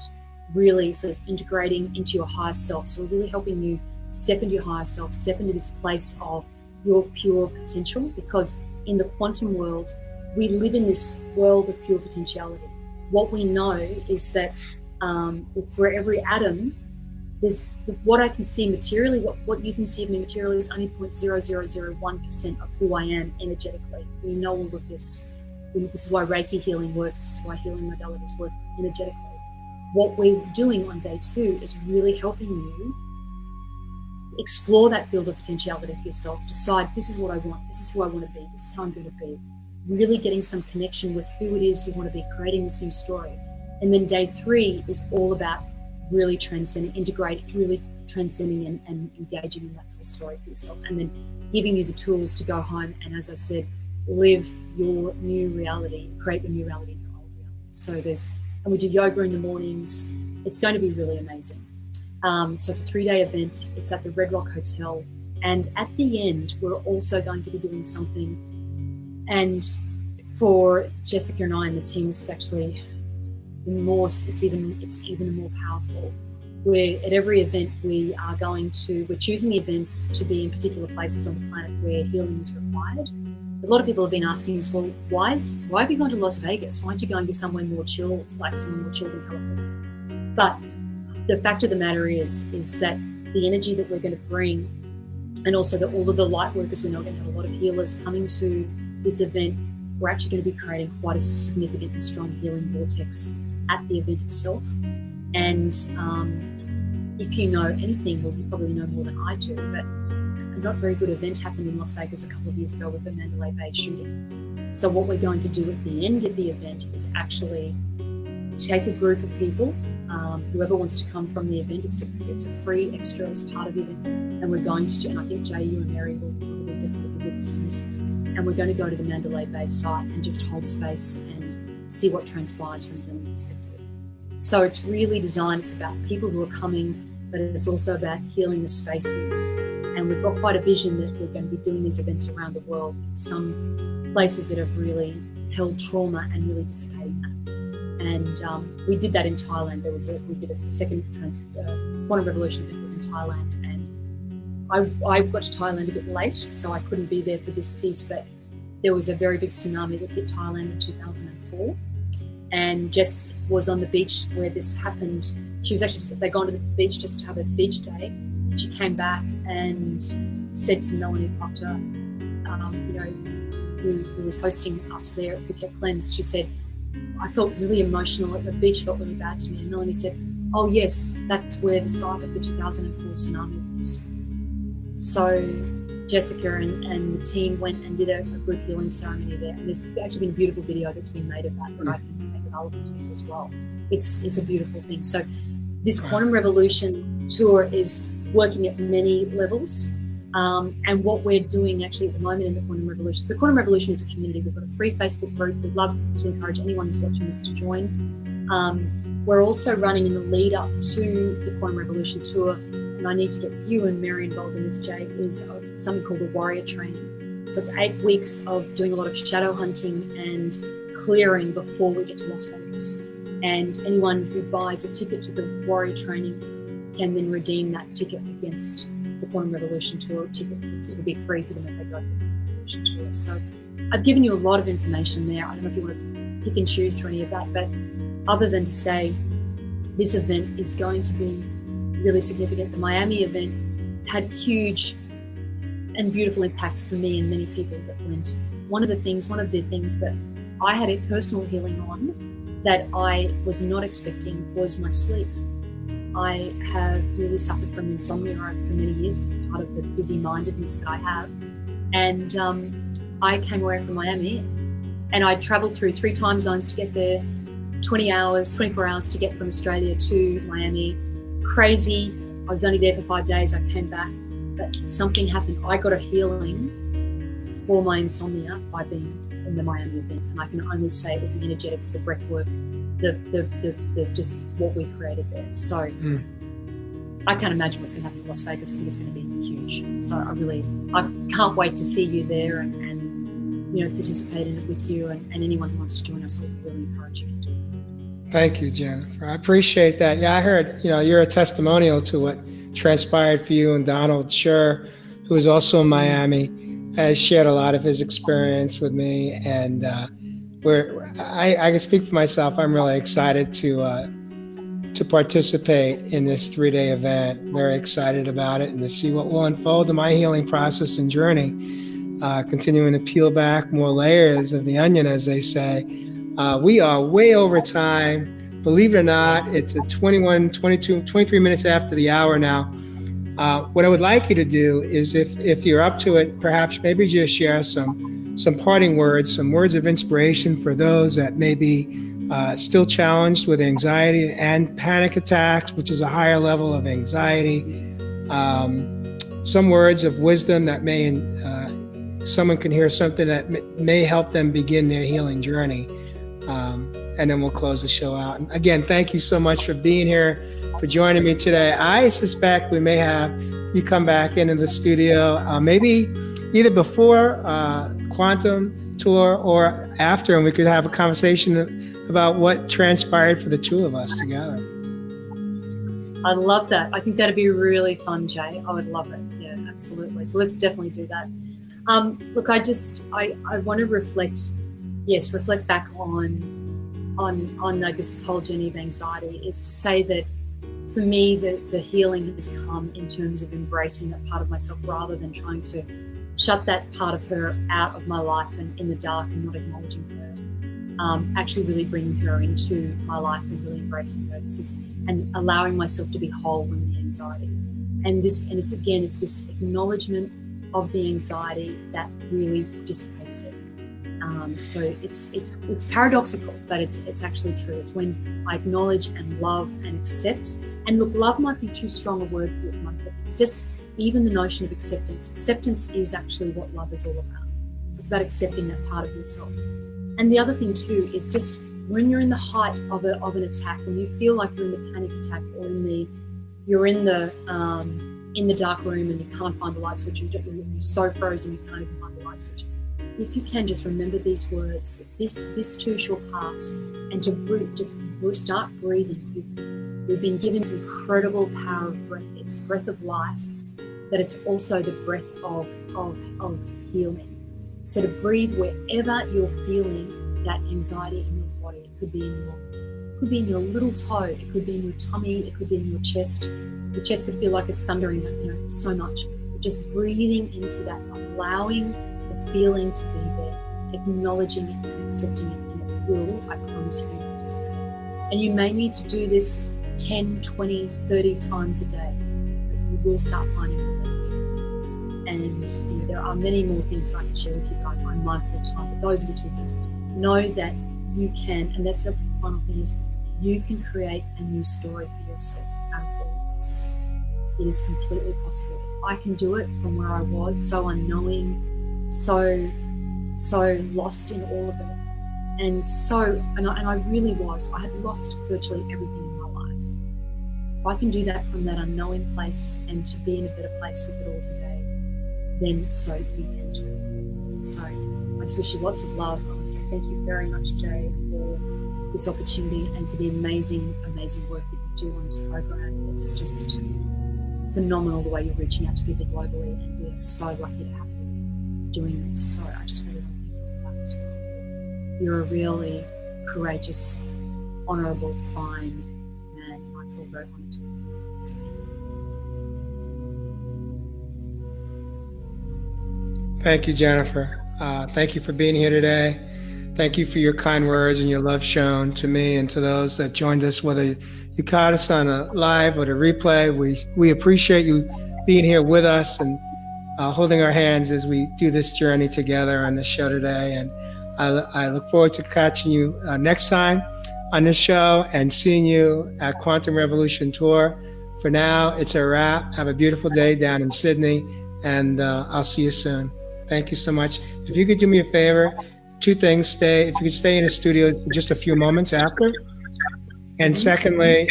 really sort of integrating into your higher self. So we're really helping you step into your higher self, step into this place of your pure potential, because in the quantum world, we live in this world of pure potentiality. What we know is that for every atom, there's what I can see materially, what you can see of me materially is only 0.0001% of who I am energetically. We know all of this. This is why Reiki healing works. This is why healing modalities work energetically. What we're doing on day two is really helping you explore that field of potentiality for yourself. Decide, this is what I want. This is who I want to be. This is how I'm going to be. really getting some connection with who it is you want to be, creating this new story. And then day 3 is all about really really transcending and engaging in that full story for yourself, and then giving you the tools to go home and, as I said, live your new reality, create your new reality in your old reality. And we do yoga in the mornings. It's going to be really amazing. So it's a 3-day event. It's at the Red Rock Hotel. And at the end, we're also going to be doing something. And for Jessica and I and the team, this is actually it's even more powerful. At every event, we're choosing the events to be in particular places on the planet where healing is required. A lot of people have been asking us, well, why have you gone to Las Vegas? Why aren't you going to somewhere more chilled, like somewhere more chilled in California? But the fact of the matter is that the energy that we're going to bring, and also that all of the light workers, we know we're going to have a lot of healers coming to this event, we're actually going to be creating quite a significant and strong healing vortex at the event itself. And if you know anything, well, you probably know more than I do, but a not very good event happened in Las Vegas a couple of years ago with the Mandalay Bay shooting. So what we're going to do at the end of the event is actually take a group of people, whoever wants to come from the event, it's a free extra as part of the event, and we're going to, and I think Jay, you and Mary will probably definitely be with us in this, and we're going to go to the Mandalay Bay site and just hold space and see what transpires from a healing perspective. So it's really designed, it's about people who are coming, but it's also about healing the spaces. And we've got quite a vision that we're going to be doing these events around the world, some places that have really held trauma and really dissipating that. And we did that in Thailand. We did a second Quantum Revolution event was in Thailand, and I got to Thailand a bit late, so I couldn't be there for this piece, but there was a very big tsunami that hit Thailand in 2004. And Jess was on the beach where this happened. She was actually they'd gone to the beach just to have a beach day. She came back and said to Melanie Proctor, who was hosting us there at Phuket Cleanse, she said, I felt really emotional at the beach, felt really bad to me. And Melanie said, oh yes, that's where the site of the 2004 tsunami was. So Jessica and the team went and did a group healing ceremony there. And there's actually been a beautiful video that's been made of that I can make available to you as well. It's a beautiful thing. So this Quantum Revolution tour is working at many levels. And what we're doing actually at the moment in the Quantum Revolution. So Quantum Revolution is a community. We've got a free Facebook group. We'd love to encourage anyone who's watching this to join. We're also running in the lead up to the Quantum Revolution tour, and I need to get you and Mary involved in this, Jay, is something called the Warrior Training. So it's 8 weeks of doing a lot of shadow hunting and clearing before we get to Las Vegas. And anyone who buys a ticket to the Warrior Training can then redeem that ticket against the Quantum Revolution tour ticket. It'll be free for them if they go to the Quantum Revolution tour. So I've given you a lot of information there. I don't know if you want to pick and choose for any of that, but other than to say this event is going to be really significant. The Miami event had huge and beautiful impacts for me and many people that went. One of the things that I had a personal healing on that I was not expecting was my sleep. I have really suffered from insomnia for many years, part of the busy-mindedness that I have. And I came away from Miami and I traveled through 3 time zones to get there, 24 hours to get from Australia to Miami. Crazy. I was only there for 5 days. I came back, but something happened. I got a healing for my insomnia by being in the Miami event. And I can only say it was the energetics, the breath work, the just what we created there. So I can't imagine what's going to happen in Las Vegas. I think it's going to be huge. So I can't wait to see you there and participate in it with you and anyone who wants to join us. I would really encourage you to do it. Thank you, Jennifer. I appreciate that. Yeah, I heard, you're a testimonial to what transpired for you, and Donald Scher, who is also in Miami, has shared a lot of his experience with me, and I can speak for myself. I'm really excited to participate in this 3-day event. Very excited about it and to see what will unfold in my healing process and journey. Continuing to peel back more layers of the onion, as they say. We are way over time. Believe it or not, it's at 23 minutes after the hour now. What I would like you to do is, if you're up to it, perhaps maybe just share some some parting words, some words of inspiration for those that may be still challenged with anxiety and panic attacks, which is a higher level of anxiety. Some words of wisdom that may, someone can hear something that may help them begin their healing journey. And then we'll close the show out. And again, thank you so much for being here, for joining me today. I suspect we may have you come back into the studio, maybe either before Quantum Tour or after, and we could have a conversation about what transpired for the two of us together. I'd love that. I think that'd be really fun, Jay. I would love it. Yeah, absolutely. So let's definitely do that. Look, I want to reflect back on this whole journey of anxiety, is to say that for me, the healing has come in terms of embracing that part of myself rather than trying to shut that part of her out of my life and in the dark and not acknowledging her. Actually really bringing her into my life and really embracing her. And allowing myself to be whole in the anxiety. And it's this acknowledgement of the anxiety that really dissipates it. So it's paradoxical, but it's actually true. It's when I acknowledge and love and accept. And look, love might be too strong a word for it, but it's just even the notion of acceptance. Acceptance is actually what love is all about. So it's about accepting that part of yourself. And the other thing too is just when you're in the height of an attack, when you feel like you're in the panic attack or you're in the dark room and you can't find the light switch, you're so frozen you can't even find the light switch. If you can just remember these words, that this too shall pass, and to start breathing. We've been given this incredible power of breath. It's the breath of life, but it's also the breath of healing. So to breathe wherever you're feeling that anxiety in your body. It could be in your little toe, it could be in your tummy, it could be in your chest. Your chest could feel like it's thundering, so much. Just breathing into that, allowing the feeling to be there, acknowledging it and accepting it, and it will, I promise you, dissipate. And you may need to do this 10, 20, 30 times a day, but you will start finding relief. And there are many more things that I can share with you, but I'm mindful of time, but those are the two things. Know that you can, and that's the final thing, is you can create a new story for yourself out of all this. It is completely possible. I can do it from where I was, so unknowing, so lost in all of it. And I really was. I had lost virtually everything in my life. If I can do that from that unknowing place and to be in a better place with it all today, then so you can too. So I just wish you lots of love. I want to say thank you very much, Jay, for this opportunity and for the amazing, amazing work that you do on this program. It's just phenomenal the way you're reaching out to people globally, and we are so lucky to have you doing this. So I just really want to thank you for that as well. You're a really courageous, honourable, fine man, and I feel very honoured to work with you. So, thank you, Jennifer. Thank you for being here today. Thank you for your kind words and your love shown to me and to those that joined us, whether you caught us on a live or the replay. We appreciate you being here with us and holding our hands as we do this journey together on the show today. And I look forward to catching you next time on this show and seeing you at Quantum Revolution Tour. For now, it's a wrap. Have a beautiful day down in Sydney, and I'll see you soon. Thank you so much. If you could do me a favor, two things. If you could stay in the studio for just a few moments after. And secondly,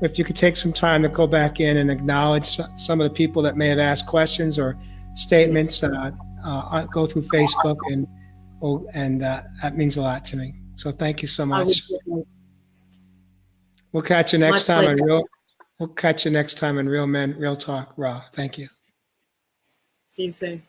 if you could take some time to go back in and acknowledge some of the people that may have asked questions or statements, go through Facebook, and that means a lot to me. So thank you so much. We'll catch you next time on Real Men, Real Talk, Raw. Thank you. See you soon.